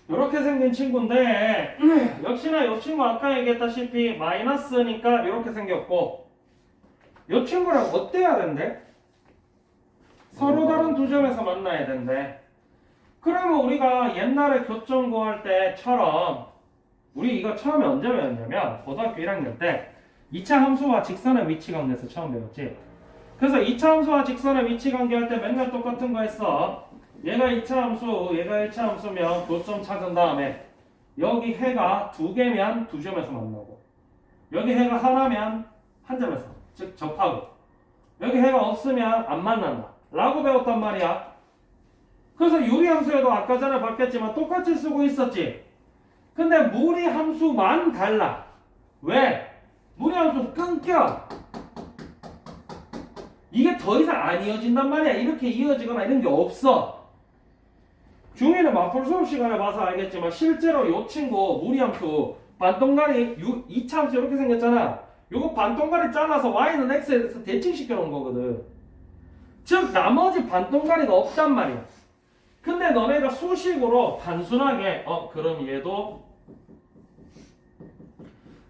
이렇게 생긴 친구인데 역시나 이 친구 아까 얘기했다시피 마이너스니까 이렇게 생겼고 이 친구랑 어때야 된대? 서로 다른 두 점에서 만나야 된대. 그러면 우리가 옛날에 교점 구할 때처럼 우리 이거 처음에 언제 배웠냐면 고등학교 1학년 때 2차 함수와 직선의 위치 관계에서 처음 배웠지. 그래서 2차 함수와 직선의 위치 관계 할 때 맨날 똑같은 거 했어. 얘가 2차 함수, 얘가 1차 함수면 교점 찾은 다음에 여기 해가 두 개면 두 점에서 만나고 여기 해가 하나면 한 점에서 즉 접하고 여기 해가 없으면 안 만난다 라고 배웠단 말이야. 그래서 유리함수에도 아까 전에 봤겠지만 똑같이 쓰고 있었지. 근데 무리함수만 달라. 왜? 무리함수 끊겨. 이게 더 이상 안 이어진단 말이야. 이렇게 이어지거나 이런 게 없어. 중2는 마풀 수업 시간에 봐서 알겠지만 실제로 이 친구 무리함수 반동가리 2차 함수 이렇게 생겼잖아. 요거 반동가리 잘라서 y는 x에 대해서 대칭시켜 놓은 거거든. 즉 나머지 반동가리가 없단 말이야. 근데 너네가 수식으로 단순하게 그럼 얘도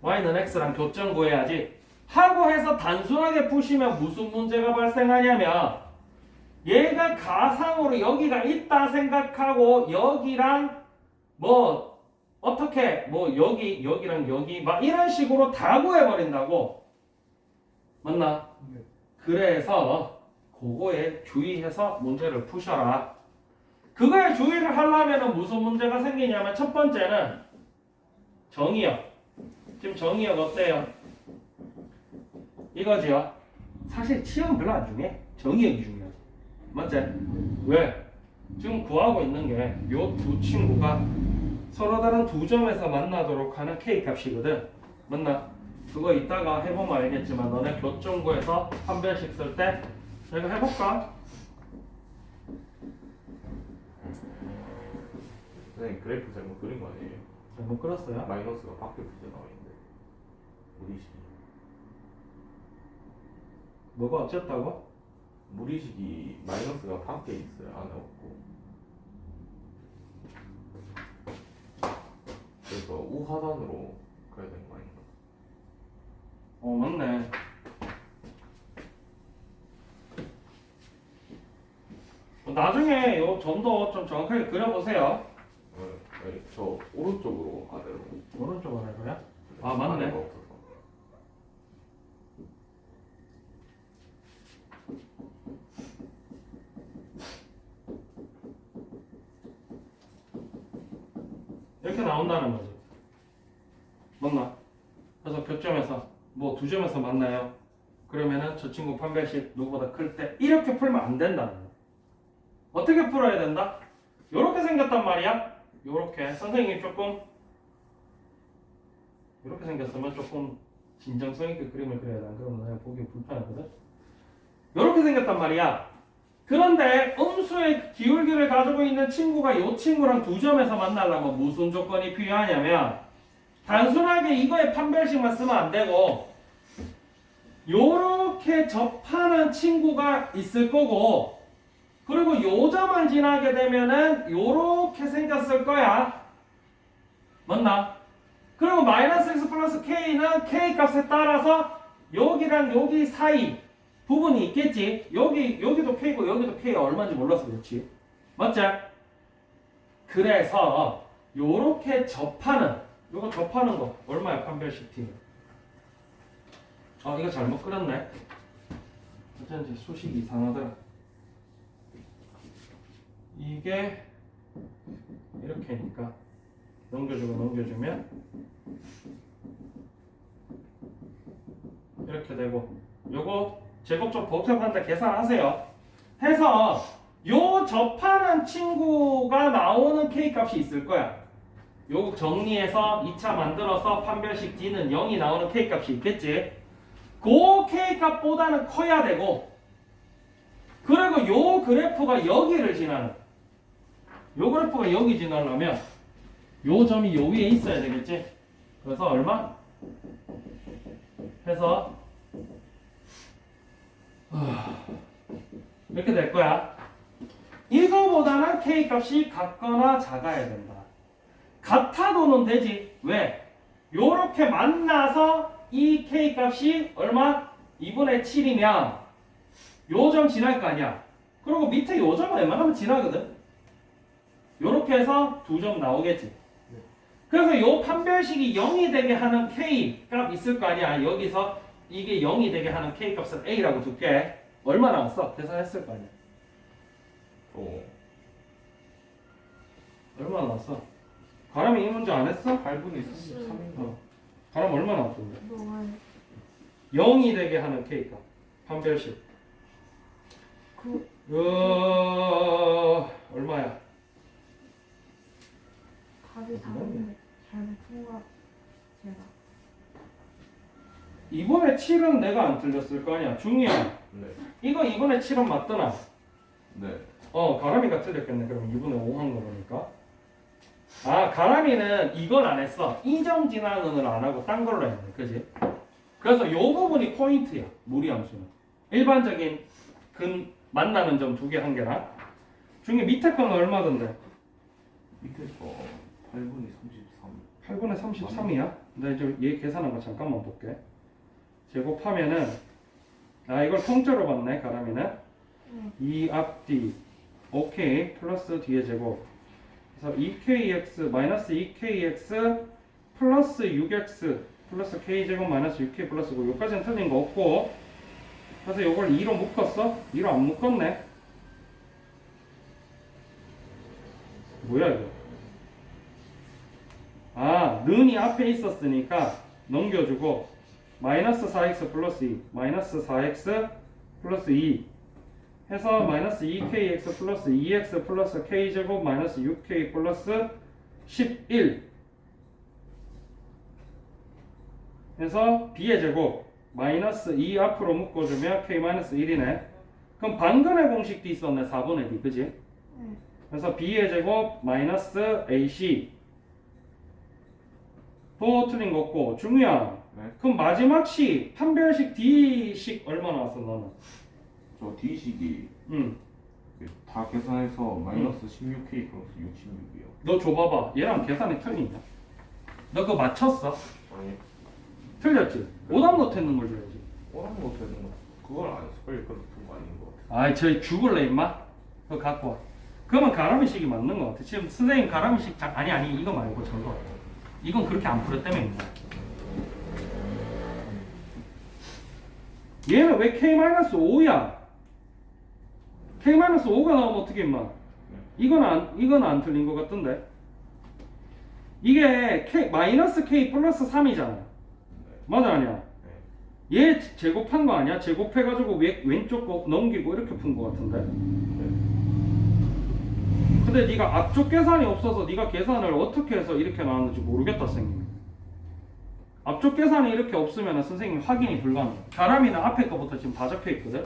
y는 x랑 교점 구해야지 하고 해서 단순하게 푸시면 무슨 문제가 발생하냐면 얘가 가상으로 여기가 있다 생각하고 여기랑 뭐 어떻게 뭐 여기랑 여기 막 이런 식으로 다 구해버린다고. 맞나? 네. 그래서 그거에 주의해서 문제를 푸셔라. 그거에 주의를 하려면 무슨 문제가 생기냐면 첫 번째는 정의역. 지금 정의역 어때요? 이거지요. 사실 치역은 별로 안 중요해. 정의역이 중요하지. 맞지? 왜? 지금 구하고 있는 게 요 두 친구가 서로 다른 두 점에서 만나도록 하는 K값이거든. 맞나? 그거 이따가 해보면 알겠지만 너네 교점구에서 판별식 쓸 때 내가 해볼까? 선생님 그래프 잘못 그린 거 아니에요? 잘못 그렸어요? 마이너스가 밖에 붙여 나와 있는데 무리식이 뭐가 어쨌다고? 무리식이 마이너스가 밖에 있어요. 안에 없고. 그래서 우하단으로 가야 되는 거 아닌가? 맞네. 나중에 요 점도 좀 정확하게 그려보세요. 네, 저 오른쪽으로 아래로. 오른쪽으로 할 거야? 아 맞네. 아래가 없어서. 이렇게 나온다는 거지. 맞나? 그래서 교점에서 뭐 두 점에서 만나요. 그러면은 저 친구 판별식 누구보다 클 때 이렇게 풀면 안 된다는 거야. 어떻게 풀어야 된다? 요렇게 생겼단 말이야. 요렇게 선생님이 조금 이렇게 생겼으면 조금 진정성 있게 그림을 그려야 돼. 그러면 내가 보기 불편하거든. 요렇게 생겼단 말이야. 그런데 음수의 기울기를 가지고 있는 친구가 이 친구랑 두 점에서 만나려면 무슨 조건이 필요하냐면 단순하게 이거의 판별식만 쓰면 안 되고 요렇게 접하는 친구가 있을 거고 그리고 요 점을 지나게 되면은 요렇게 생겼을 거야. 맞나? 그리고 마이너스 x 플러스 k는 k 값에 따라서 여기랑 여기 사이 부분이 있겠지. 여기도 k고 여기도 k가 얼마인지 몰라서 그렇지. 맞지? 그래서 요렇게 접하는 요거 접하는 거 얼마야 판별식 t? 이거 잘못 그렸네. 어쩐지 수식이 이상하더라. 이게 이렇게니까 넘겨주면 이렇게 되고 요거 제곱 좀 복잡한데 계산하세요. 해서 요 접하는 친구가 나오는 K값이 있을 거야. 요거 정리해서 2차 만들어서 판별식 D는 0이 나오는 K값이 있겠지. 그 K값보다는 커야 되고, 그리고 요 그래프가 여기를 지나는, 요 그래프가 여기 지나려면 요 점이 요 위에 있어야 되겠지. 그래서 얼마? 해서 이렇게 될 거야. 이거보다는 K값이 같거나 작아야 된다. 같아도는 되지. 왜? 요렇게 만나서 이 K값이 얼마? 2분의 7이면 요 점 지날 거 아니야. 그리고 밑에 요 점은 웬만하면 지나거든. 요렇게 해서 두 점 나오겠지. 그래서 요 판별식이 0이 되게 하는 K 값 있을 거 아니야. 여기서 이게 0이 되게 하는 K 값을 A라고 둘게. 얼마 나왔어? 계산했을 거 아니야. 얼마 나왔어? 가람이 이 문제 안 했어? 8분의 33인가? 가람 얼마 나왔던데? 뭐가요? 0이 되게 하는 K 값 판별식. 얼마야? 답이 다른데 잘못 푼거 제가. 이번에 7은 내가 안 틀렸을 거 아니야. 중이야. 네. 이거 이번에 7은 맞더나? 네. 가람이가 틀렸겠네. 그럼 2분의 5 한 거니까. 아, 가람이는 이걸 안 했어. 이 점 지나는을 안 하고 딴 걸로 했네. 그지? 그래서 요 부분이 포인트야. 무리함수는. 일반적인 만나는 점 두 개 한 개랑. 중에 밑에 거는 얼마던데? 밑에 거 8분의 33. 8분의 33이야? 나 이제 얘 계산한 거 잠깐만 볼게. 제곱하면은 이걸 통째로 받네. 가람이는 2 앞뒤 오케이 플러스 뒤에 제곱. 그래서 2kx 마이너스 2kx 플러스 6x 플러스 k제곱 마이너스 6k 플러스 9. 여기까지는 틀린 거 없고, 그래서 이걸 2로 묶었어? 2로 안 묶었네. 뭐야 이거? 는이 앞에 있었으니까 넘겨주고 마이너스 4x 플러스 2 마이너스 4x 플러스 2 해서 마이너스 2kx 플러스 2x 플러스 k제곱 마이너스 6k 플러스 11 해서 b의 제곱 마이너스 2 앞으로 묶어주면 k 마이너스 1이네. 그럼 반근의 공식도 있었네. 4분의 d 그지? 그래서 b의 제곱 마이너스 ac 또 틀린 거 없고. 중요한 네. 그럼 마지막 식 판별식 d식 얼마 나왔어 너는? 저 D식이 응. 다 계산해서 마이너스 16K 플러스 66이요. 너 줘봐봐. 얘랑 계산이 틀리냐? 너 그거 맞췄어? 아니, 틀렸지? 오답 못했는 걸 줘야지. 오락 못하는 거. 그걸 안 스펠 그렇게 거 아닌 것 같아. 아이 저희 죽을래 임마? 그거 갖고 와. 그러면 가라미식이 맞는 것 같아. 지금 선생님 가라미식 아니 이거 말고 저거. 이건 그렇게 안 풀었다며 임마. 얘는 왜 K-5야? K-5가 나오면 어떻게 임마? 이건 안 틀린 것 같던데. 이게 마이너스 K 플러스 3이잖아. 맞아 아니야? 얘 제곱한 거 아니야? 제곱해가지고 왼쪽 거 넘기고 이렇게 푼 거 같은데. 근데 네가 앞쪽 계산이 없어서 네가 계산을 어떻게 해서 이렇게 나왔는지 모르겠다 선생님. 앞쪽 계산이 이렇게 없으면 선생님 확인이 불가능해. 가람이는 앞에 거부터 지금 다 적혀 있거든.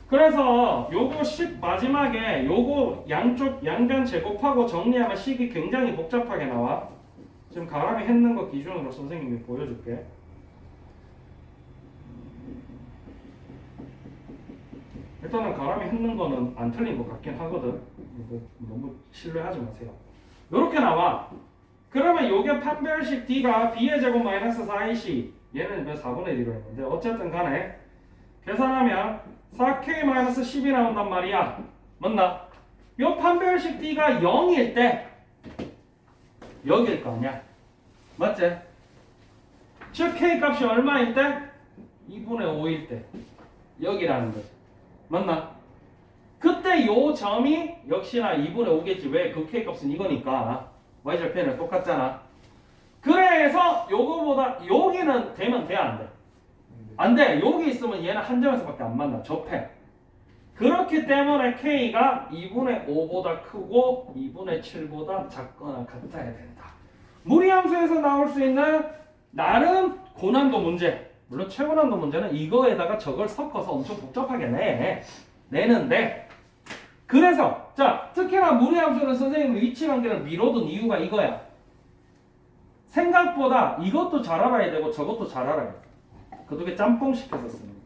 그래서 요거 식 마지막에 요거 양쪽 양변 제곱하고 정리하면 식이 굉장히 복잡하게 나와. 지금 가람이 했는 거 기준으로 선생님이 보여줄게. 일단은 가람이 했는 거는 안 틀린 것 같긴 하거든. 이거 너무 신뢰하지 마세요. 요렇게 나와. 그러면 요게 판별식 D가 B의 제곱 마이너스 4AC 얘는 왜 4분의 D로 했는데 어쨌든 간에 계산하면 4K 마이너스 10이 나온단 말이야. 맞나? 요 판별식 D가 0일 때 여기일 거 아니야. 맞지? 즉 K 값이 얼마일 때? 2분의 5일 때 여기라는 거지. 맞나? 그때 요 점이 역시나 2분의 5겠지. 왜? 그 K 값은 이거니까. y절편이랑 똑같잖아. 그래서 요거보다 여기는 되면 돼? 안 돼? 안 돼. 여기 있으면 얘는 한 점에서밖에 안 만나. 접해. 그렇기 때문에 K가 2분의 5보다 크고 2분의 7보다 작거나 같아야 된다. 무리함수에서 나올 수 있는 나름 고난도 문제, 물론 최고난도 문제는 이거에다가 저걸 섞어서 엄청 복잡하게 내는데, 그래서 자 특히나 무리함수는 선생님이 위치관계를 미뤄둔 이유가 이거야. 생각보다 이것도 잘 알아야 되고 저것도 잘 알아야 돼. 그 두 개 짬뽕 시켜서 쓰는 거.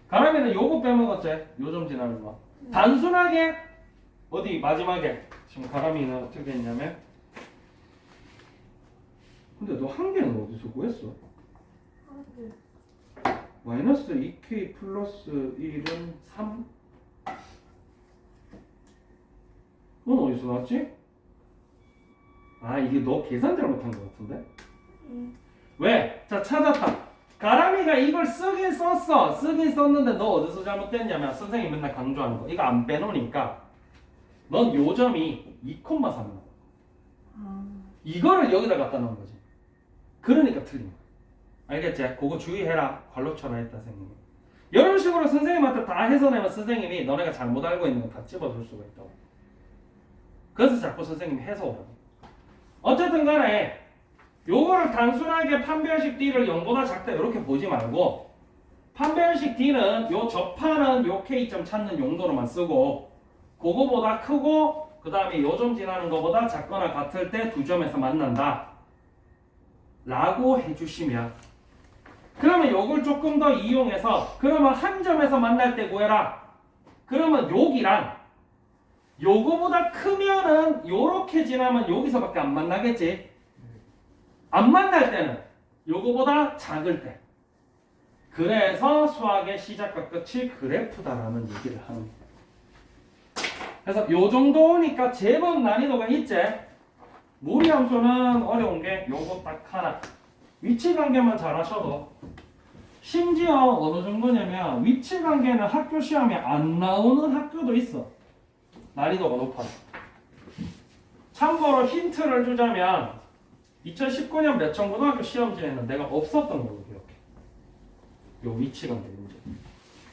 가람이는 요거 빼먹었지? 요점 지나는 거. 단순하게 어디 마지막에 지금 가람이는 어떻게 됐냐면, 근데 너 한 개는 어디서 구했어? 마이너스 2k 플러스 1은 3? 넌 어디서 나왔지? 아 이게 너 계산 잘못한 것 같은데? 왜? 자 찾았다. 가람이가 이걸 쓰긴 썼어. 쓰긴 썼는데 너 어디서 잘못됐냐면, 선생님이 맨날 강조하는 거 이거 안 빼놓으니까 넌 요점이 2,3이야. 이거를 여기다 갖다 놓은 거지. 그러니까 틀린 거야. 알겠지? 그거 주의해라. 관로처럼 했다 선생님이. 이런 식으로 선생님한테 다 해서내면 선생님이 너네가 잘못 알고 있는 거 다 집어줄 수가 있다고. 그래서 자꾸 선생님이 해서 어쨌든 간에 요거를 단순하게 판별식 D를 0보다 작다 이렇게 보지 말고, 판별식 D는 요 접하는 요 K점 찾는 용도로만 쓰고, 그거보다 크고 그 다음에 요점 지나는 거보다 작거나 같을 때 두 점에서 만난다 라고 해주시면, 그러면 요걸 조금 더 이용해서 그러면 한 점에서 만날 때 구해라. 그러면 여기랑 요거보다 크면은 요렇게 지나면 여기서밖에 안 만나겠지. 안 만날 때는 요거보다 작을 때. 그래서 수학의 시작과 끝이 그래프다라는 얘기를 하는 거예요. 그래서 요 정도니까 제법 난이도가 있지. 무리함수는 어려운 게 요거 딱 하나. 위치관계만 잘 하셔도, 심지어 어느 정도냐면 위치관계는 학교 시험에 안 나오는 학교도 있어. 난이도가 높아요. 참고로 힌트를 주자면 2019년 매천고등학교 시험지에는 내가 없었던 걸로 기억해. 요 위치관계 문제.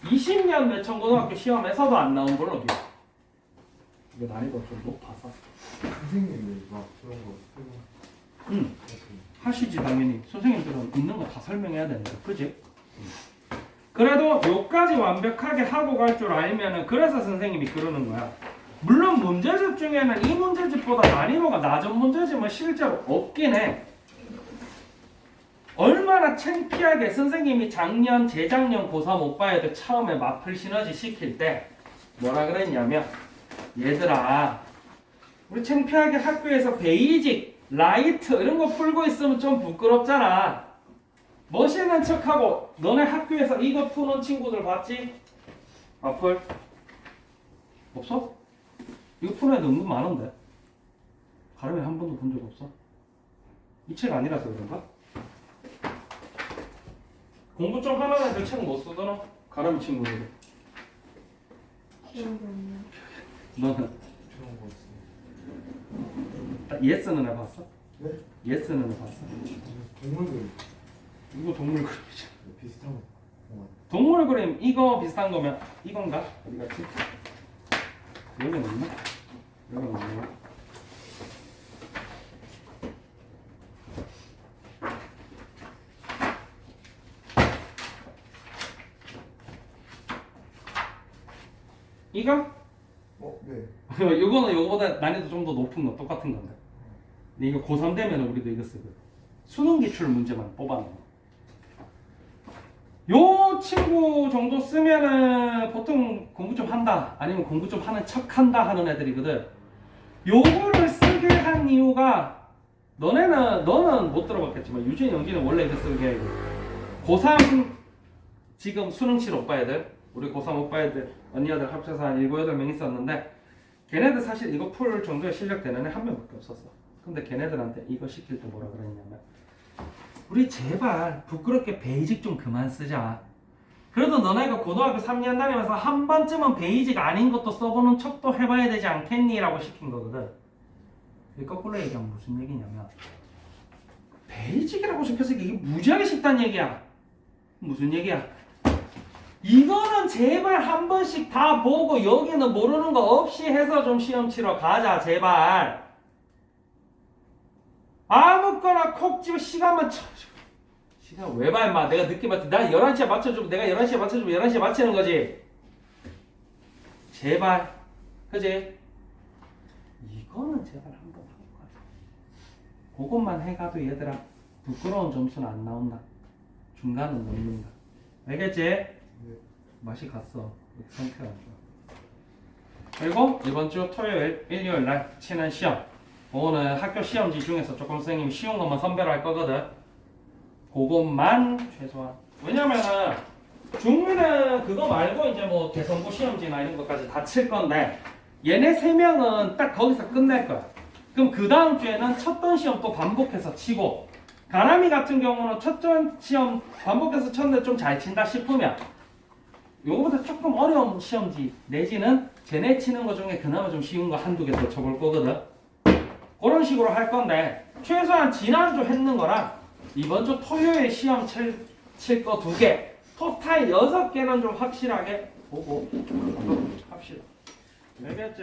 20년 매천고등학교 시험에서도 안 나온 걸로 기억해. 이게 난이도가 좀 높아서. 선생님이 막 그런 거 응. 하시지 당연히. 선생님들은 있는 거 다 설명해야 되는데, 그지? 그래도 요까지 완벽하게 하고 갈 줄 알면은, 그래서 선생님이 그러는 거야. 물론 문제집 중에는 이 문제집보다 난이도가 낮은 문제집은 실제로 없긴 해. 얼마나 창피하게 선생님이 작년, 재작년 고3 오빠애들 처음에 마플 시너지 시킬 때 뭐라 그랬냐면, 얘들아 우리 창피하게 학교에서 베이직, 라이트 이런 거 풀고 있으면 좀 부끄럽잖아. 멋있는 척하고 너네 학교에서 이거 푸는 친구들 봤지? 마플? 없어? 이거 푸는 애들 은근 많은데 가름이 한 번도 본 적 없어? 이 책 아니라서 그런가? 공부 좀 하는 애들 책 못 쓰더라? 가름이 친구들. 기억이 없네. 너는? 그런 거 있어요. 예스는 애 봤어? 네? 예스는 애 봤어? 동물 그림 이거 동물 그림이죠. 비슷한 거. 동물 그림 이거 비슷한 거면 이건가? 어디 갔지? 여기 없나? 여기 없나? 이거? 네. 이거는 이거보다 난이도 좀 더 높은 거 똑같은 건데. 근데 이거 고3 되면 우리도 이거 쓰거든. 수능 기출 문제만 뽑아내. 요 친구 정도 쓰면은 보통 공부 좀 한다, 아니면 공부 좀 하는 척 한다 하는 애들이거든. 요거를 쓰게 한 이유가, 너는 못 들어봤겠지만 유진, 영진은 원래 이거 쓰는 게 고3 지금 수능 칠 오빠 애들, 우리 고3 오빠 애들, 언니 애들 합쳐서 한 7, 8명 있었는데, 걔네들 사실 이거 풀 정도의 실력 되는 애 한 명밖에 없었어. 근데 걔네들한테 이거 시킬 때 뭐라 그랬냐면, 우리 제발 부끄럽게 베이직 좀 그만 쓰자. 그래도 너네가 고등학교 3년 다니면서 한 번쯤은 베이직 아닌 것도 써보는 척도 해봐야 되지 않겠니? 라고 시킨 거거든. 거꾸로 얘기하면 무슨 얘기냐면, 베이직이라고 시켰으니까 이게 무지하게 쉽단 얘기야. 무슨 얘기야? 이거는 제발 한 번씩 다 보고 여기는 모르는 거 없이 해서 좀 시험 치러 가자 제발. 아무거나 콕 집어 시간만 쳐. 시간 왜 봐 임마. 내가 늦게 맞춰. 나 11시에 맞춰주면 내가 11시에 맞춰주면 11시에 맞추는 거지. 제발. 그지? 이거는 제발 한번 하고 가자. 그것만 해가도 얘들아 부끄러운 점수는 안 나온다. 중간은 넘는다. 알겠지? 맛이 갔어. 상태가 안 좋아. 그리고 이번 주 토요일, 일요일 날 치는 시험. 그거는 학교 시험지 중에서 조금 선생님이 쉬운 것만 선별할 거거든. 그것만 최소한. 왜냐면은 중위는 그거 말고 이제 뭐 개성고 시험지나 이런 것까지 다 칠 건데 얘네 3명은 딱 거기서 끝낼 거야. 그럼 그 다음 주에는 쳤던 시험 또 반복해서 치고 가람이 같은 경우는 쳤던 시험 반복해서 쳤는데 좀 잘 친다 싶으면 요거보다 조금 어려운 시험지 내지는 쟤네 치는 거 중에 그나마 좀 쉬운 거 한두 개 더 쳐볼 거거든. 그런 식으로 할 건데 최소한 지난주 했는 거랑 이번 주 토요일 시험 칠 거 2개 토탈 6개는 좀 확실하게 보고 합시다. 알겠지?